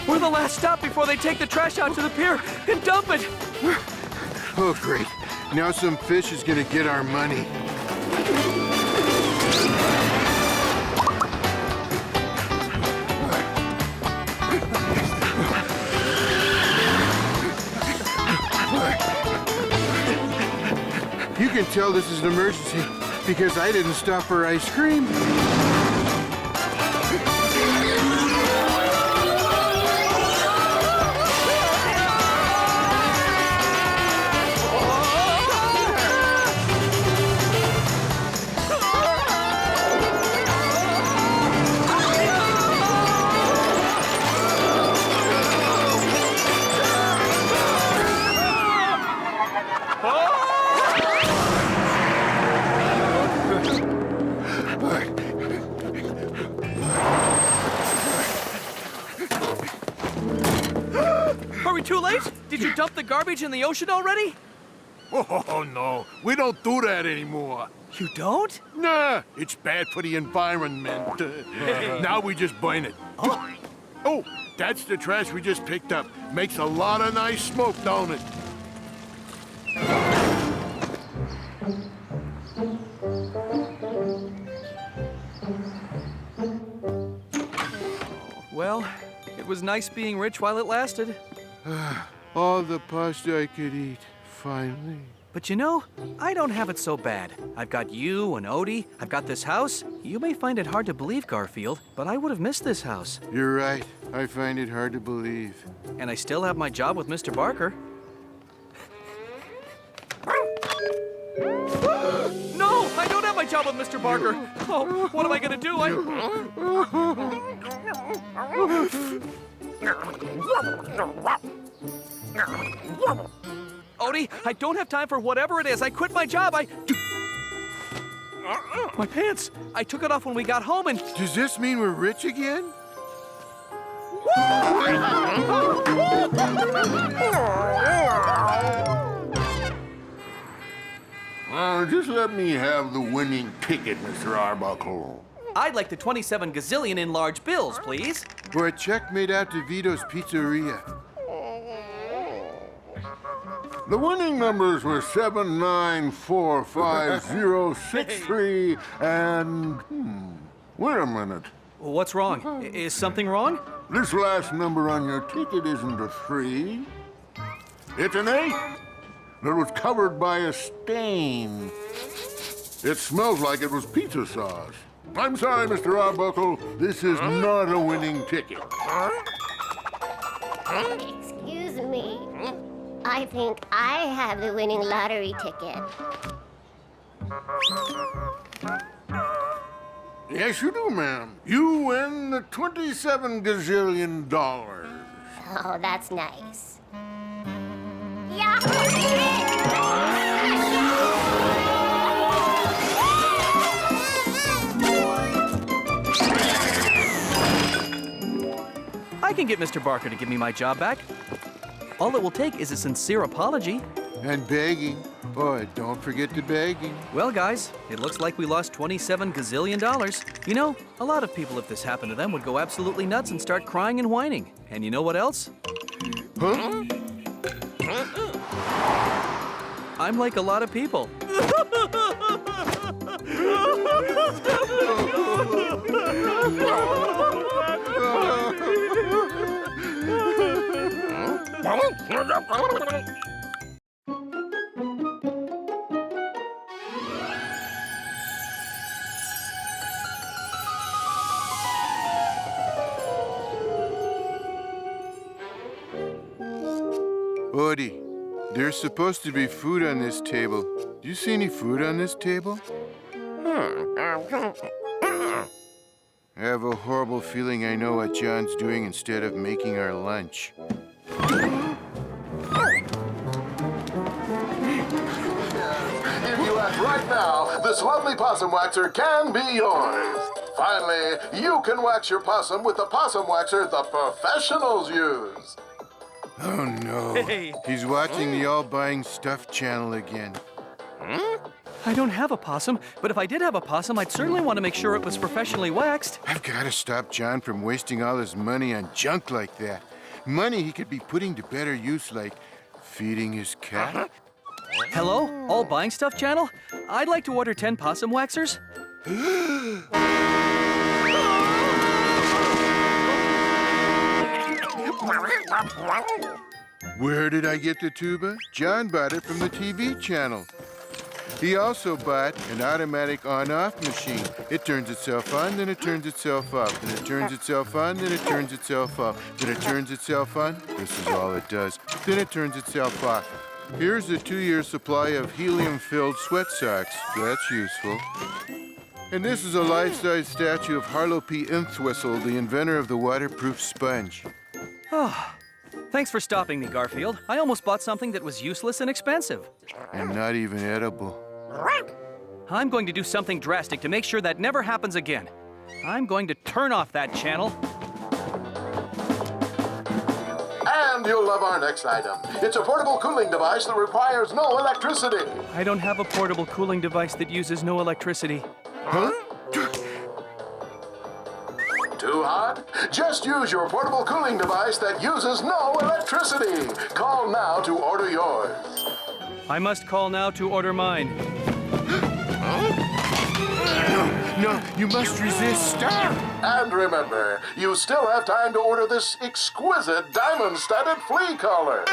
We're the last stop before they take the trash out to the pier and dump it! Oh, great. Now some fish is gonna get our money. You can tell this is an emergency because I didn't stop for ice cream. Are we too late? Did you dump the garbage in the ocean already? Oh, no. We don't do that anymore. You don't? Nah, it's bad for the environment. Now we just burn it. Oh, that's the trash we just picked up. Makes a lot of nice smoke, don't it? Well, it was nice being rich while it lasted. All the pasta I could eat, finally. But you know, I don't have it so bad. I've got you and Odie. I've got this house. You may find it hard to believe, Garfield, but I would have missed this house. You're right. I find it hard to believe. And I still have my job with Mr. Barker. No, I don't have my job with Mr. Barker. Oh, what am I gonna do? Odie, I don't have time for whatever it is. I quit my job. My pants. I took it off when we got home and... Does this mean we're rich again? Just let me have the winning ticket, Mr. Arbuckle. I'd like the 27 gazillion in large bills, please. Or a check made out to Vito's Pizzeria. The winning numbers were 7, 9, 4, 5, 0, 6, 3, and... wait a minute. What's wrong? Is something wrong? This last number on your ticket isn't a 3. It's an 8 that was covered by a stain. It smells like it was pizza sauce. I'm sorry, Mr. Arbuckle. This is not a winning ticket. Excuse me. I think I have the winning lottery ticket. Yes, you do, ma'am. You win the $27 gazillion. Oh, that's nice. Yeah. I can get Mr. Barker to give me my job back. All it will take is a sincere apology. And begging. Oh, and don't forget the begging. Well, guys, it looks like we lost $27 gazillion. You know, a lot of people, if this happened to them, would go absolutely nuts and start crying and whining. And you know what else? Huh? I'm like a lot of people. Odie, there's supposed to be food on this table. Do you see any food on this table? I have a horrible feeling I know what John's doing instead of making our lunch. If you act right now, this lovely possum waxer can be yours. Finally, you can wax your possum with the possum waxer the professionals use. Oh, no. Hey. He's watching the All Buying Stuff channel again. I don't have a possum, but if I did have a possum, I'd certainly want to make sure it was professionally waxed. I've got to stop John from wasting all his money on junk like that. Money he could be putting to better use, like feeding his cat. Hello? All Buying Stuff channel? I'd like to order 10 possum waxers. Where did I get the tuba? John bought it from the TV channel. He also bought an automatic on-off machine. It turns itself on, then it turns itself off. Then it turns itself on, then it turns itself off. Then it turns itself on. This is all it does. Then it turns itself off. Here's a 2-year supply of helium-filled sweat socks. That's useful. And this is a life-size statue of Harlow P. Entwistle, the inventor of the waterproof sponge. Oh, thanks for stopping me, Garfield. I almost bought something that was useless and expensive. And not even edible. I'm going to do something drastic to make sure that never happens again. I'm going to turn off that channel. And you'll love our next item. It's a portable cooling device that requires no electricity. I don't have a portable cooling device that uses no electricity. Huh? Too hot? Just use your portable cooling device that uses no electricity. Call now to order yours. I must call now to order mine. No, you must resist. Stop! And remember, you still have time to order this exquisite diamond-studded flea collar.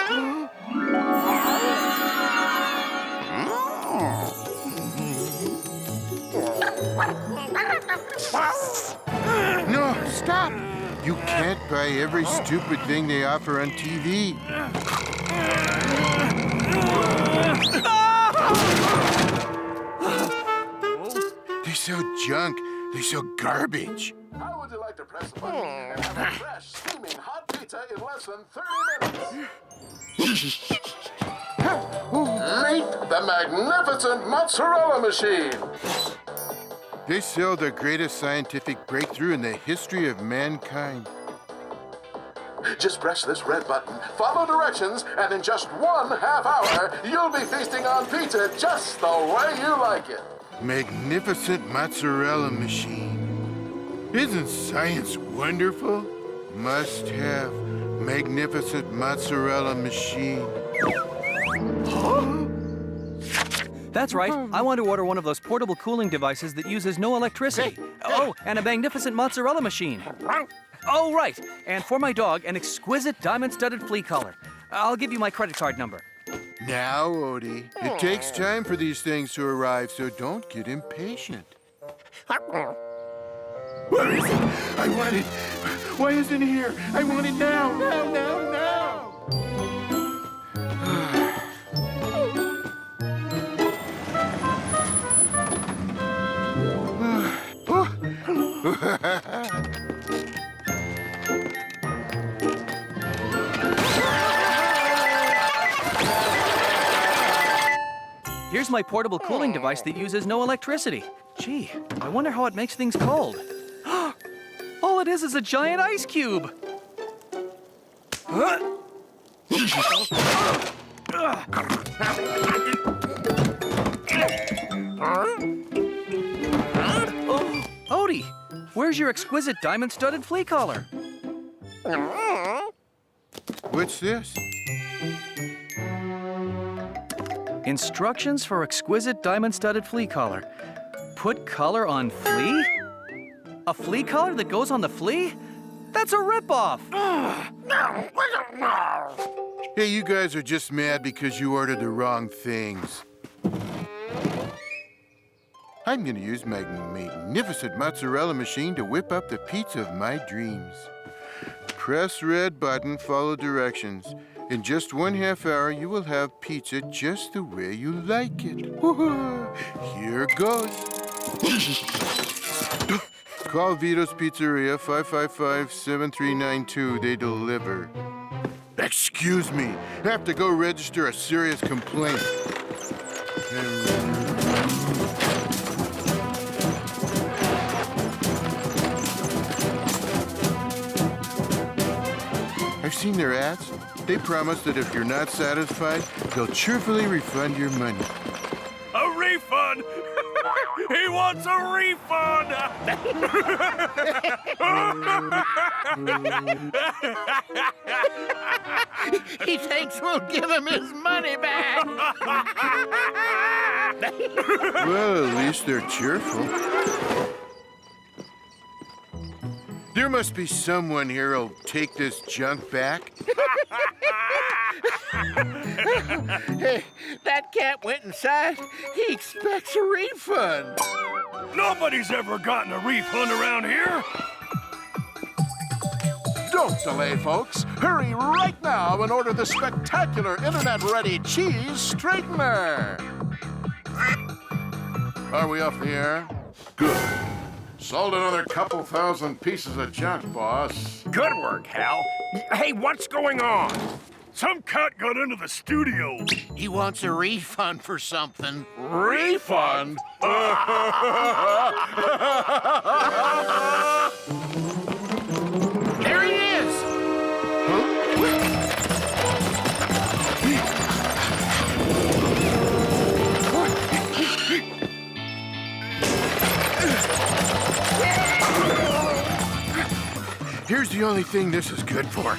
No, stop! You can't buy every stupid thing they offer on TV. They sell junk. They sell garbage. How would you like to press a button and have a fresh, steaming hot pizza in less than 30 minutes? Meet the magnificent mozzarella machine. They sell the greatest scientific breakthrough in the history of mankind. Just press this red button, follow directions, and in just 1/2 hour, you'll be feasting on pizza just the way you like it. Magnificent mozzarella machine. Isn't science wonderful? Must have magnificent mozzarella machine. That's right. I want to order one of those portable cooling devices that uses no electricity. Oh, and a magnificent mozzarella machine. Oh, right. And for my dog, an exquisite diamond-studded flea collar. I'll give you my credit card number. Now, Odie, it takes time for these things to arrive, so don't get impatient. Where is it? I want it. Why isn't it here? I want it now, now, now, now. Here's my portable cooling device that uses no electricity. Gee, I wonder how it makes things cold. All it is a giant ice cube. Odie, where's your exquisite diamond-studded flea collar? What's this? Instructions for exquisite diamond-studded flea collar. Put color on flea? A flea collar that goes on the flea? That's a ripoff! Hey, you guys are just mad because you ordered the wrong things. I'm going to use my magnificent mozzarella machine to whip up the pizza of my dreams. Press red button, follow directions. In just 1/2 hour, you will have pizza just the way you like it. Here goes. Call Vito's Pizzeria, 555-7392. They deliver. Excuse me. I have to go register a serious complaint. I've seen their ads. They promise that if you're not satisfied, they'll cheerfully refund your money. A refund? He wants a refund! He thinks we'll give him his money back. Well, at least they're cheerful. There must be someone here who'll take this junk back. Hey, that cat went inside. He expects a refund. Nobody's ever gotten a refund around here. Don't delay, folks. Hurry right now and order the spectacular internet-ready cheese straightener. Are we off the air? Good. Sold another couple thousand pieces of junk, boss. Good work, Hal. Hey, what's going on? Some cut got into the studio. He wants a refund for something. Refund? There he is! Here's the only thing this is good for.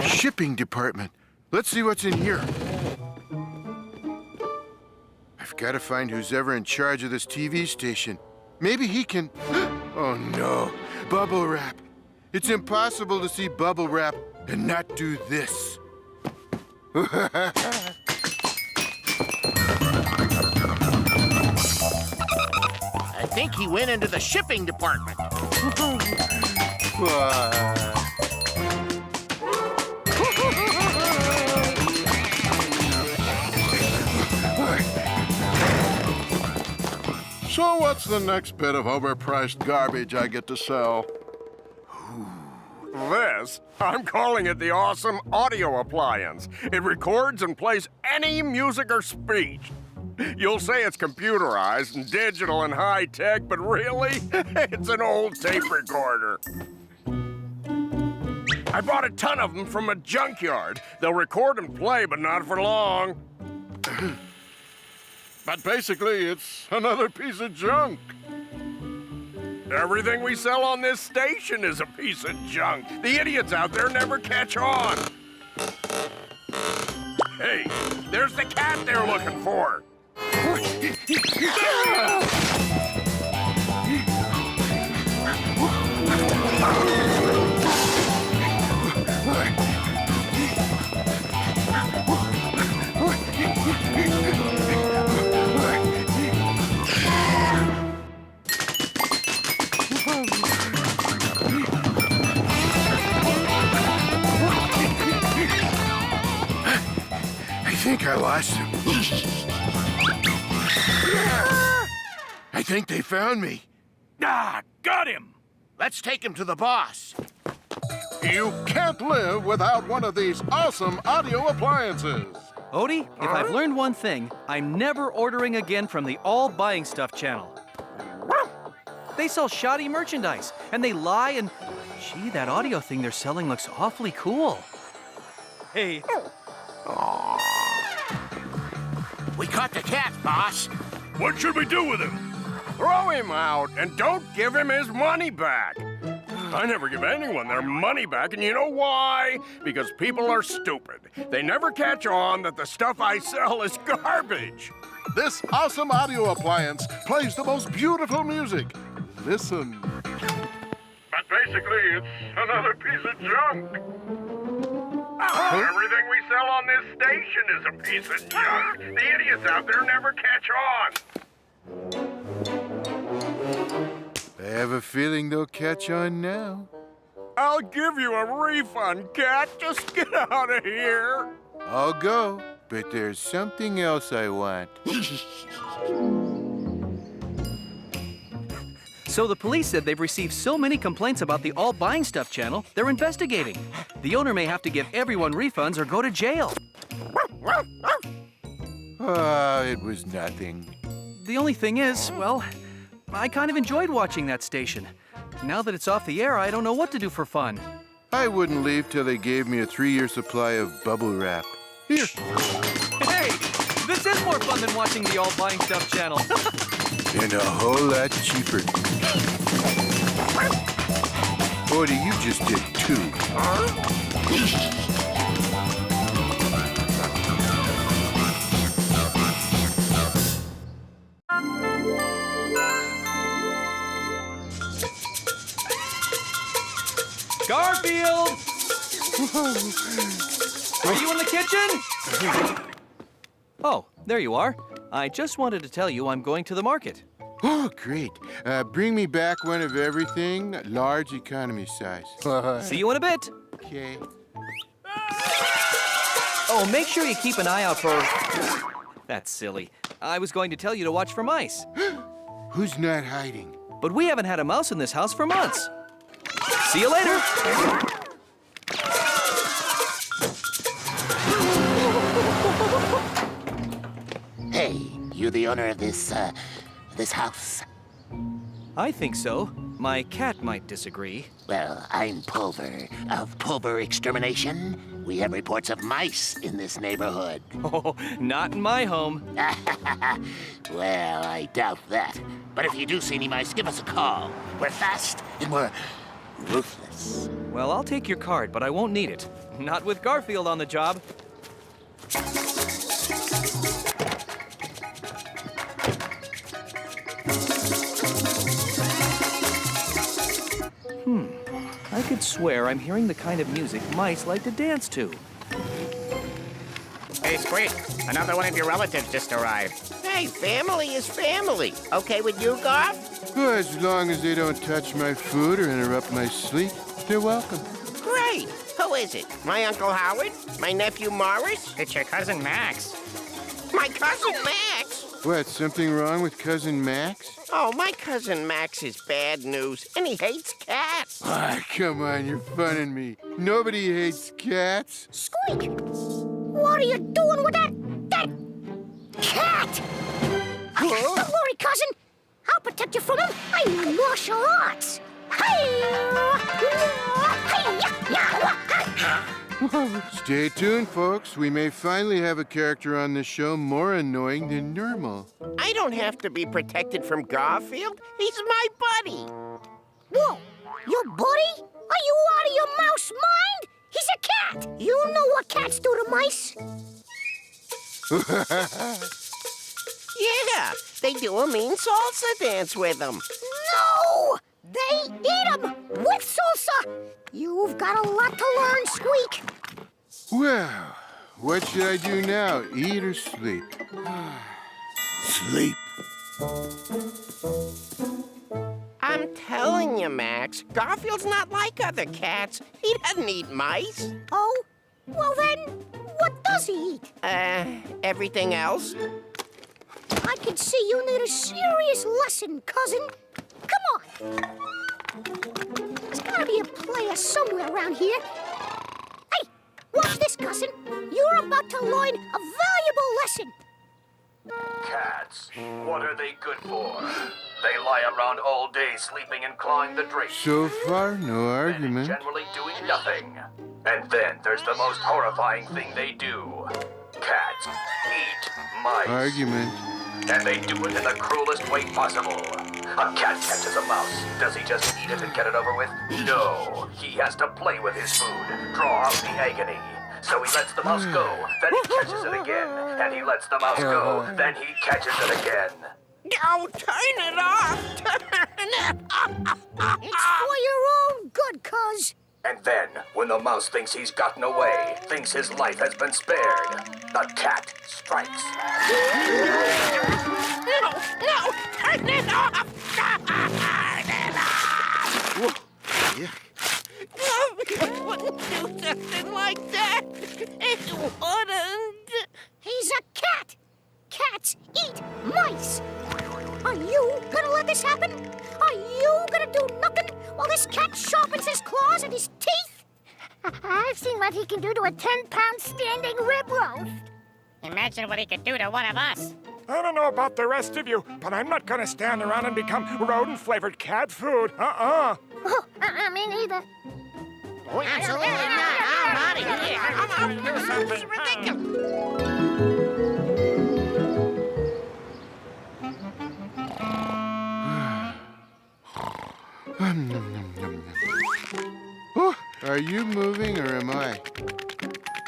Shipping department. Let's see what's in here. I've got to find who's ever in charge of this TV station. Maybe he can... Oh, no. Bubble wrap. It's impossible to see bubble wrap and not do this. I think he went into the shipping department. So what's the next bit of overpriced garbage I get to sell? This? I'm calling it the awesome audio appliance. It records and plays any music or speech. You'll say it's computerized and digital and high-tech, but really, it's an old tape recorder. I bought a ton of them from a junkyard. They'll record and play, but not for long. But basically, it's another piece of junk. Everything we sell on this station is a piece of junk. The idiots out there never catch on. Hey, there's the cat they're looking for. I think I lost him. I think they found me. Ah, got him! Let's take him to the boss. You can't live without one of these awesome audio appliances. Odie, if I've learned one thing, I'm never ordering again from the All Buying Stuff channel. They sell shoddy merchandise, and they lie, and gee, that audio thing they're selling looks awfully cool. Hey. We caught the cat, boss. What should we do with him? Throw him out and don't give him his money back. I never give anyone their money back, and you know why? Because people are stupid. They never catch on that the stuff I sell is garbage. This awesome audio appliance plays the most beautiful music. Listen. But basically, it's another piece of junk. Everything we sell on this station is a piece of junk. The idiots out there never catch on. I have a feeling they'll catch on now. I'll give you a refund, cat. Just get out of here. I'll go, but there's something else I want. So the police said they've received so many complaints about the All Buying Stuff channel, they're investigating. The owner may have to give everyone refunds or go to jail. Oh, it was nothing. The only thing is, well, I kind of enjoyed watching that station. Now that it's off the air, I don't know what to do for fun. I wouldn't leave till they gave me a 3-year supply of bubble wrap. Here. Hey, this is more fun than watching the All Buying Stuff channel. And a whole lot cheaper. Odie, you just did 2. Garfield! Are you in the kitchen? Oh, there you are. I just wanted to tell you I'm going to the market. Oh, great. Bring me back one of everything, large economy size. See you in a bit. Okay. Oh, make sure you keep an eye out for... That's silly. I was going to tell you to watch for mice. Who's not hiding? But we haven't had a mouse in this house for months. See you later. Hey, you the owner of this house? I think so. My cat might disagree. Well, I'm Pulver of Pulver Extermination. We have reports of mice in this neighborhood. Oh, not in my home. Well, I doubt that. But if you do see any mice, give us a call. We're fast and we're ruthless. Well, I'll take your card, but I won't need it. Not with Garfield on the job. I could swear I'm hearing the kind of music mice like to dance to. Hey, Squeak, another one of your relatives just arrived. Hey, family is family. Okay with you, Garf? Well, as long as they don't touch my food or interrupt my sleep, they're welcome. Great. Who is it? My Uncle Howard? My nephew Morris? It's your cousin Max. My cousin Max? What, something wrong with Cousin Max? Oh, my cousin Max is bad news, and he hates cats. Ah, come on, you're funning me. Nobody hates cats. Squeak! What are you doing with that cat? Huh? Don't worry, cousin. I'll protect you from him. I know martial arts. Stay tuned, folks. We may finally have a character on this show more annoying than normal. I don't have to be protected from Garfield. He's my buddy. Your buddy? Are you out of your mouse mind? He's a cat. You know what cats do to mice. Yeah, they do a mean salsa dance with them. No! They eat them with salsa. You've got a lot to learn, Squeak. Well, what should I do now? Eat or sleep? Sleep. I'm telling you, Max, Garfield's not like other cats. He doesn't eat mice. Oh? Well then, what does he eat? Everything else? I can see you need a serious lesson, cousin. Come on. There's gotta be a player somewhere around here. Hey, watch this, cousin. You're about to learn a valuable lesson. Cats, what are they good for? They lie around all day sleeping and clawing the drapes. So far, no argument. Generally doing nothing. And then there's the most horrifying thing they do. Cats eat mice. Argument. And they do it in the cruelest way possible. A cat catches a mouse. Does he just eat it and get it over with? No. He has to play with his food, draw out the agony. So he lets the mouse go, then he catches it again. And he lets the mouse go, then he catches it again. Oh, turn it off! Turn it off! It's for your own good, cuz. And then, when the mouse thinks he's gotten away, thinks his life has been spared, the cat strikes. No! Turn it off! Turn it off! Garfield wouldn't do something like that. It wouldn't. He's a cat. Cats eat mice. Are you gonna let this happen? Are you gonna do nothing while this cat sharpens his claws and his teeth? I've seen what he can do to a 10-pound standing rib roast. Imagine what he could do to one of us. I don't know about the rest of you, but I'm not gonna stand around and become rodent-flavored cat food. Oh, me neither. Absolutely not. I'm out of here. I'm do something. This is ridiculous. Oh, are you moving or am I?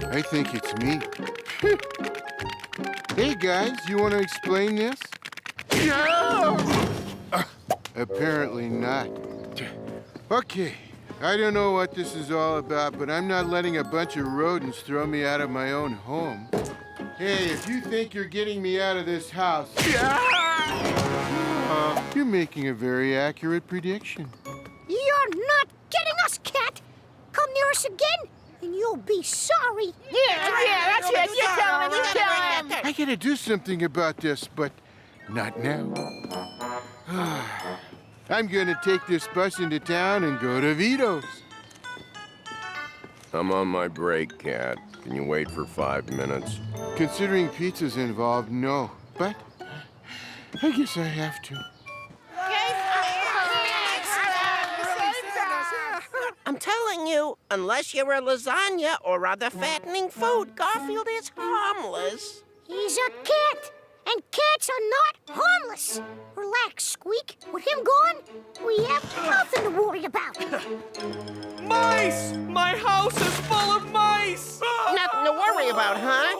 I think it's me. Hey guys, you want to explain this? Apparently not. Okay, I don't know what this is all about, but I'm not letting a bunch of rodents throw me out of my own home. Hey, if you think you're getting me out of this house, you're making a very accurate prediction. You're not getting us, cat. Come near us again, and you'll be sorry. Yeah, that's it. You tell him. You tell him. I gotta do something about this, but not now. I'm gonna take this bus into town and go to Vito's. I'm on my break, Cat. Can you wait for 5 minutes? Considering pizza's involved, no. But I guess I have to. I'm telling you, unless you're a lasagna or other fattening food, Garfield is harmless. He's a cat, and cats are not harmless. Relax, Squeak. With him gone, we have nothing to worry about. Mice! My house is full of mice! Nothing to worry about, huh?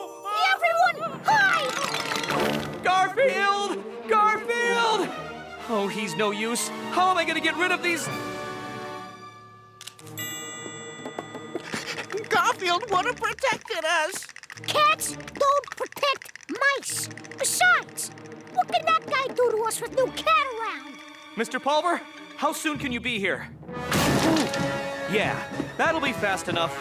Everyone, hide! Garfield! Garfield! Oh, he's no use. How am I gonna get rid of these? Garfield would have protected us. Cats don't protect mice. Besides, what can that guy do to us with no cat around? Mr. Pulver, how soon can you be here? Yeah, that'll be fast enough.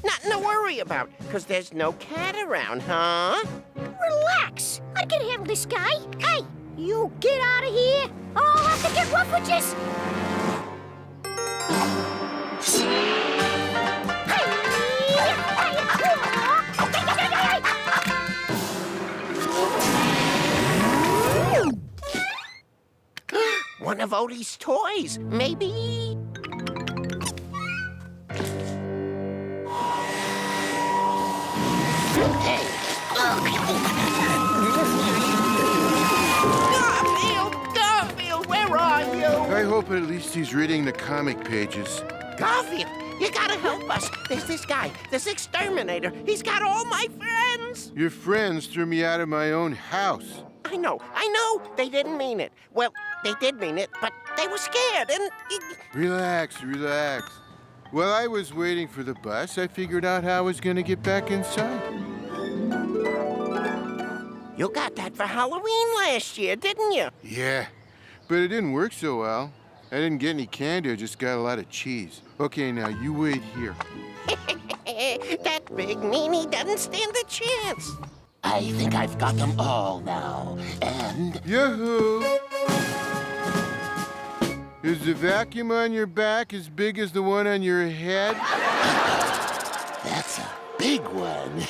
Nothing to worry about, because there's no cat around, huh? Relax. I can handle this guy. Hey, you get out of here, or I'll have to get rough with you. One of Odie's toys, maybe? Hey. Garfield, where are you? I hope at least he's reading the comic pages. Garfield, you gotta help us. There's this guy, this exterminator. He's got all my friends. Your friends threw me out of my own house. I know. They didn't mean it. Well, they did mean it, but they were scared and... Relax. While I was waiting for the bus, I figured out how I was gonna get back inside. You got that for Halloween last year, didn't you? Yeah, but it didn't work so well. I didn't get any candy, I just got a lot of cheese. Okay, now you wait here. That big meanie doesn't stand a chance. I think I've got them all now, and... Yahoo! Is the vacuum on your back as big as the one on your head? That's a big one.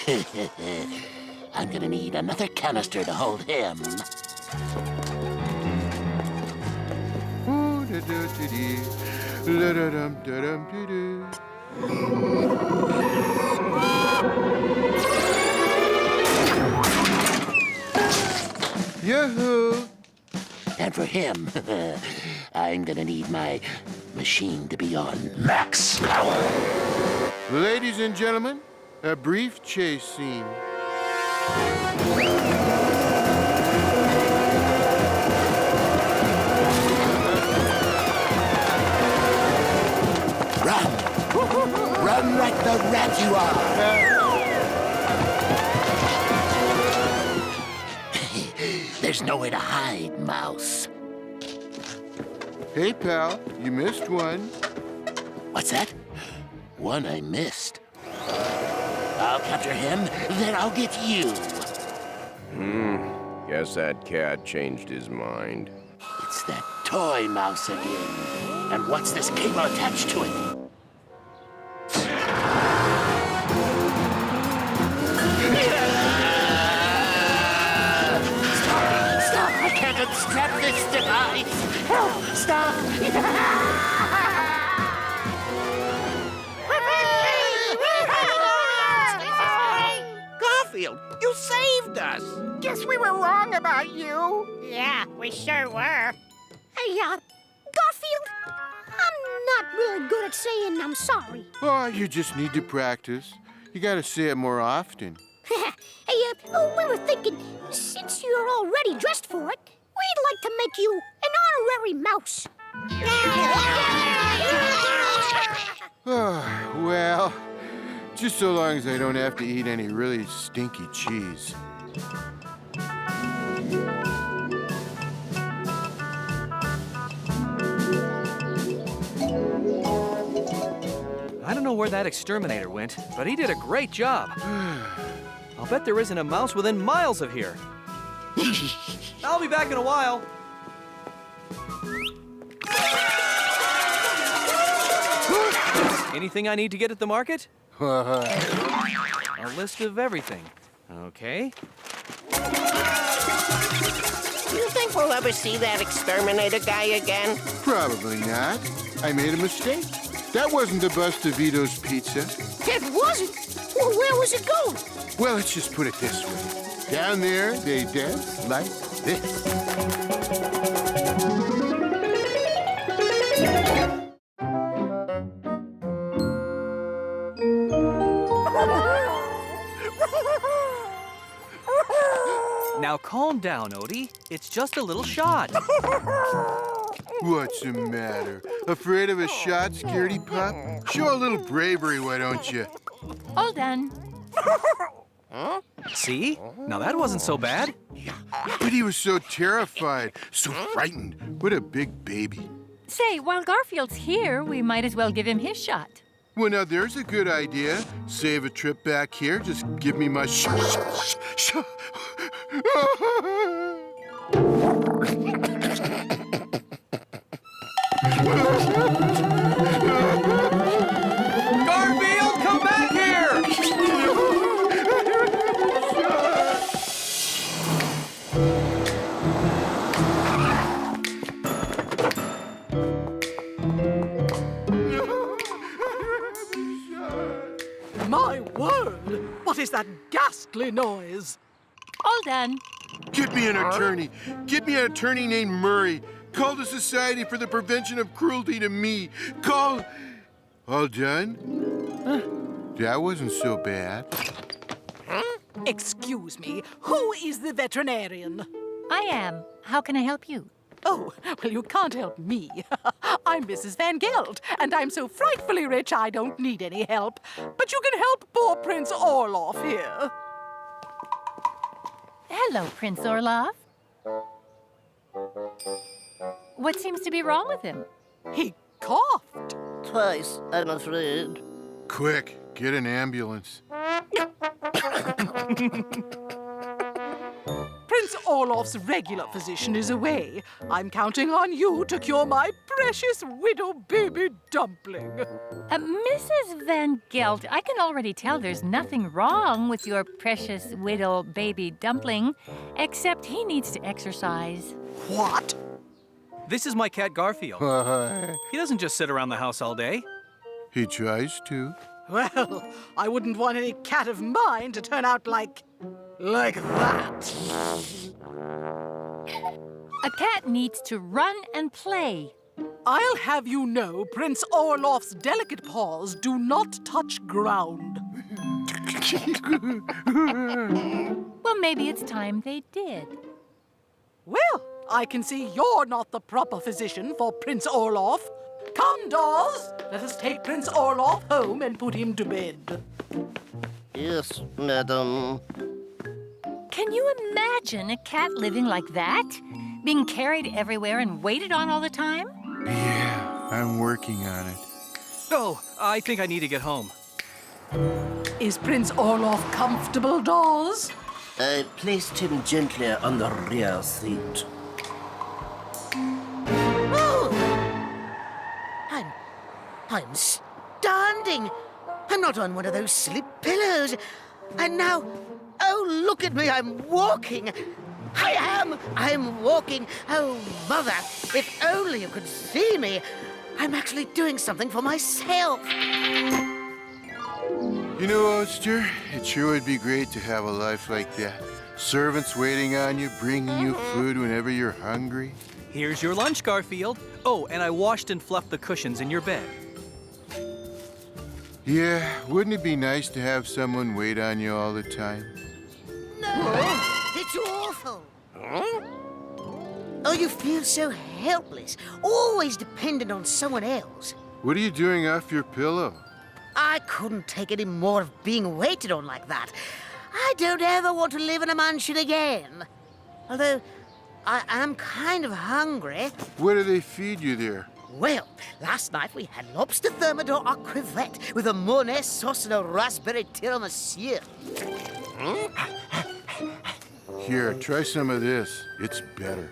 I'm gonna need another canister to hold him. Yahoo! And for him, I'm gonna need my machine to be on max power. Ladies and gentlemen, a brief chase scene. Run! Run like the rat you are! There's nowhere to hide, Mouse. Hey, pal, you missed one. What's that? One I missed. I'll capture him, then I'll get you. Guess that cat changed his mind. It's that toy mouse again. And what's this cable attached to it? Stop! I can't unstrap this device! Help! Stop! Garfield, you saved us! Guess we were wrong about you. Yeah, we sure were. Hey, Garfield, I'm not really good at saying I'm sorry. Oh, you just need to practice. You gotta say it more often. Hey, we were thinking, since you're already dressed for it, we'd like to make you an honorary mouse. Oh, well, just so long as I don't have to eat any really stinky cheese. I don't know where that exterminator went, but he did a great job. I'll bet there isn't a mouse within miles of here. I'll be back in a while. Anything I need to get at the market? A list of everything. Okay. Do you think we'll ever see that exterminator guy again? Probably not. I made a mistake. That wasn't the bus to Vito's Pizza. It wasn't? Well, where was it going? Well, let's just put it this way. Down there, they dance like this. Now calm down, Odie. It's just a little shot. What's the matter? Afraid of a shot, scaredy pup? Show a little bravery, why don't you? All done. See? Now that wasn't so bad. But he was so terrified, so frightened. What a big baby. Say, while Garfield's here, we might as well give him his shot. Well, now there's a good idea. Save a trip back here. Just give me my Garfield, come back here! My word! What is that ghastly noise? All done. Get me an attorney. Get me an attorney named Murray. Call the Society for the Prevention of Cruelty to Me. Call... All done? That wasn't so bad. Excuse me, who is the veterinarian? I am. How can I help you? Oh, well, you can't help me. I'm Mrs. Van Geld, and I'm so frightfully rich I don't need any help. But you can help poor Prince Orloff here. Hello, Prince Orloff. What seems to be wrong with him? He coughed. Twice, I'm afraid. Quick, get an ambulance. Prince Orloff's regular physician is away. I'm counting on you to cure my precious widow baby dumpling. Mrs. Van Gelt, I can already tell there's nothing wrong with your precious widow baby dumpling, except he needs to exercise. What? This is my cat Garfield. He doesn't just sit around the house all day. He tries to. Well, I wouldn't want any cat of mine to turn out like that. A cat needs to run and play. I'll have you know Prince Orloff's delicate paws do not touch ground. Well, maybe it's time they did. Well, I can see you're not the proper physician for Prince Orloff. Come, dolls, let us take Prince Orloff home and put him to bed. Yes, madam. Can you imagine a cat living like that? Being carried everywhere and waited on all the time? Yeah, I'm working on it. Oh, I think I need to get home. Is Prince Orloff comfortable, dolls? I placed him gently on the rear seat. I'm standing. I'm not on one of those silly pillows. And now, oh, look at me, I'm walking. I'm walking. Oh, Mother, if only you could see me. I'm actually doing something for myself. You know, Oster, it sure would be great to have a life like that. Servants waiting on you, bringing you food whenever you're hungry. Here's your lunch, Garfield. Oh, and I washed and fluffed the cushions in your bed. Yeah, wouldn't it be nice to have someone wait on you all the time? No, it's awful. Oh, you feel so helpless, always dependent on someone else. What are you doing off your pillow? I couldn't take any more of being waited on like that. I don't ever want to live in a mansion again. Although, I am kind of hungry. What do they feed you there? Well, last night we had lobster thermidor au crevette with a Mornay sauce and a raspberry tiramisu. Here, try some of this. It's better.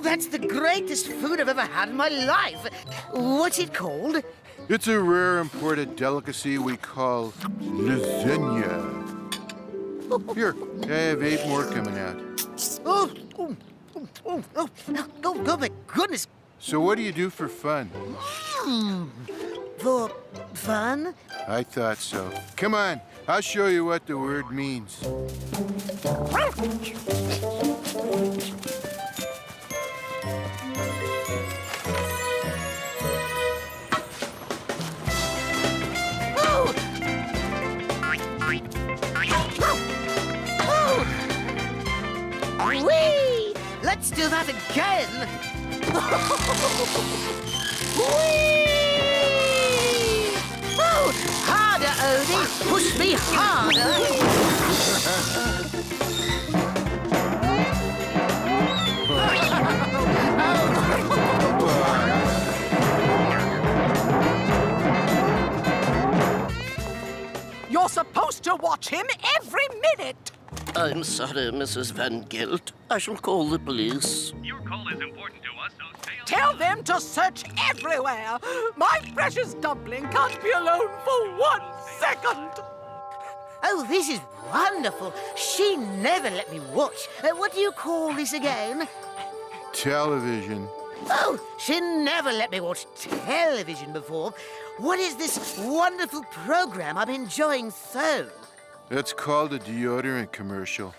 That's the greatest food I've ever had in my life. What's it called? It's a rare imported delicacy we call lasagna. Here, I have 8 more coming out. Oh, my goodness. So what do you do for fun? For fun? I thought so. Come on, I'll show you what the word means. Whee! Let's do that again! Whee! Oh, harder, Odie! Push me harder! You're supposed to watch him every minute! I'm sorry, Mrs. Van Gelt. I shall call the police. Your call is important to us, so stay on. Tell them to search everywhere! My precious dumpling can't be alone for 1 second! Oh, this is wonderful. She never let me watch. What do you call this again? Television. Oh, she never let me watch television before. What is this wonderful program I'm enjoying so? That's called a deodorant commercial.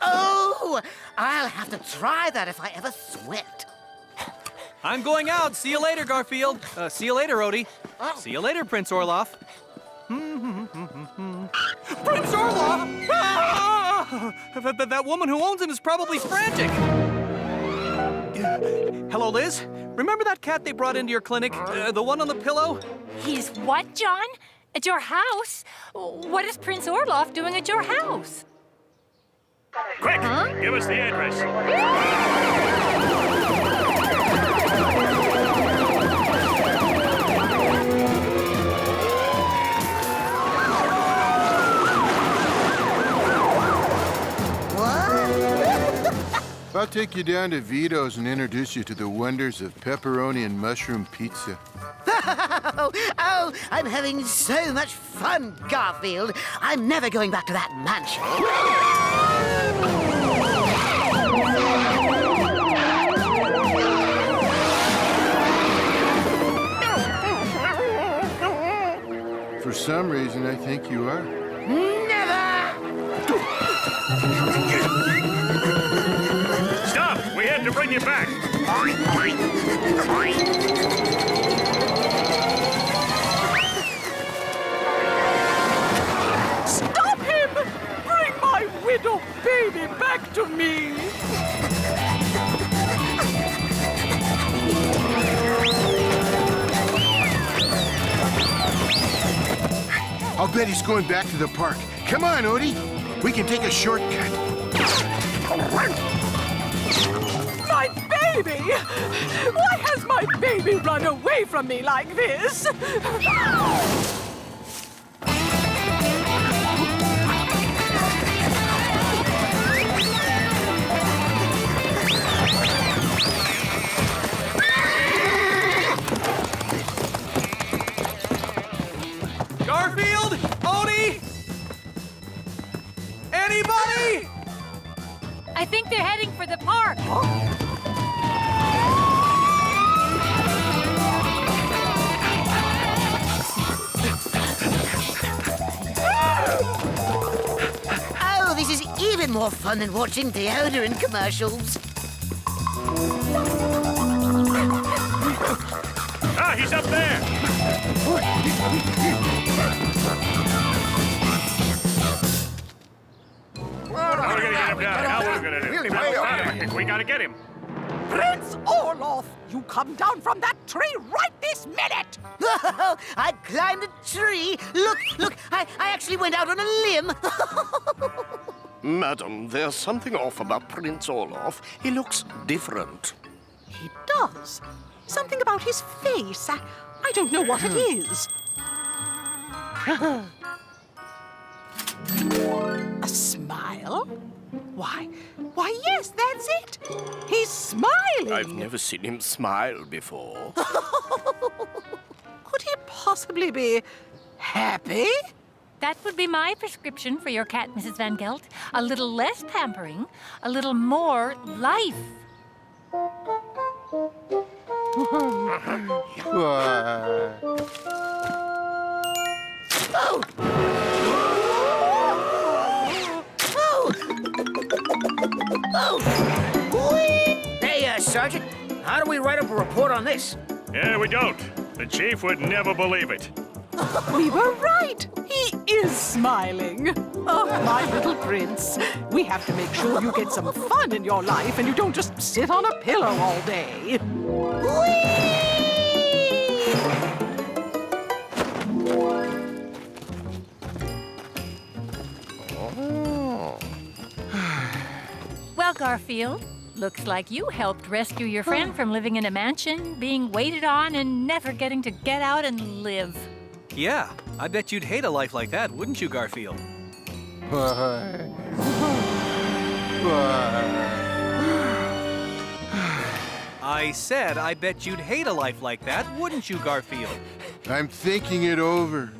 Oh, I'll have to try that if I ever sweat. I'm going out. See you later, Garfield. See you later, Odie. See you later, Prince Orloff. Prince Orloff! Ah! That woman who owns him is probably frantic. Hello, Liz. Remember that cat they brought into your clinic? The one on the pillow? He's what, John? At your house? What is Prince Orloff doing at your house? Quick, give us the address. I'll take you down to Vito's and introduce you to the wonders of pepperoni and mushroom pizza. Oh, I'm having so much fun, Garfield. I'm never going back to that mansion. For some reason, I think you are. Never! Stop! We had to bring you back. Stop him! Bring my widow baby back to me! I'll bet he's going back to the park. Come on, Odie. We can take a shortcut. My baby! Why has my baby run away from me like this? Garfield? Odie? Anybody? I think they're heading for the park. Oh, this is even more fun than watching deodorant commercials. Ah, he's up there. We're gonna get him down. Now what are we gonna do? We gotta get him. Prince Orloff, you come down from that tree right this minute! I climbed a tree. Look, I actually went out on a limb. Madam, there's something off about Prince Orloff. He looks different. He does. Something about his face. I don't know what it is. A smile? Why, yes, that's it. He's smiling. I've never seen him smile before. Could he possibly be happy? That would be my prescription for your cat, Mrs. Van Gelt. A little less pampering, a little more life. Oh! Hey, Sergeant, how do we write up a report on this? Yeah, we don't. The chief would never believe it. We were right. He is smiling. Oh, my little prince. We have to make sure you get some fun in your life and you don't just sit on a pillow all day. Well, Garfield, looks like you helped rescue your friend from living in a mansion, being waited on, and never getting to get out and live. Yeah, I bet you'd hate a life like that, wouldn't you, Garfield? I said I bet you'd hate a life like that, wouldn't you, Garfield? I'm thinking it over.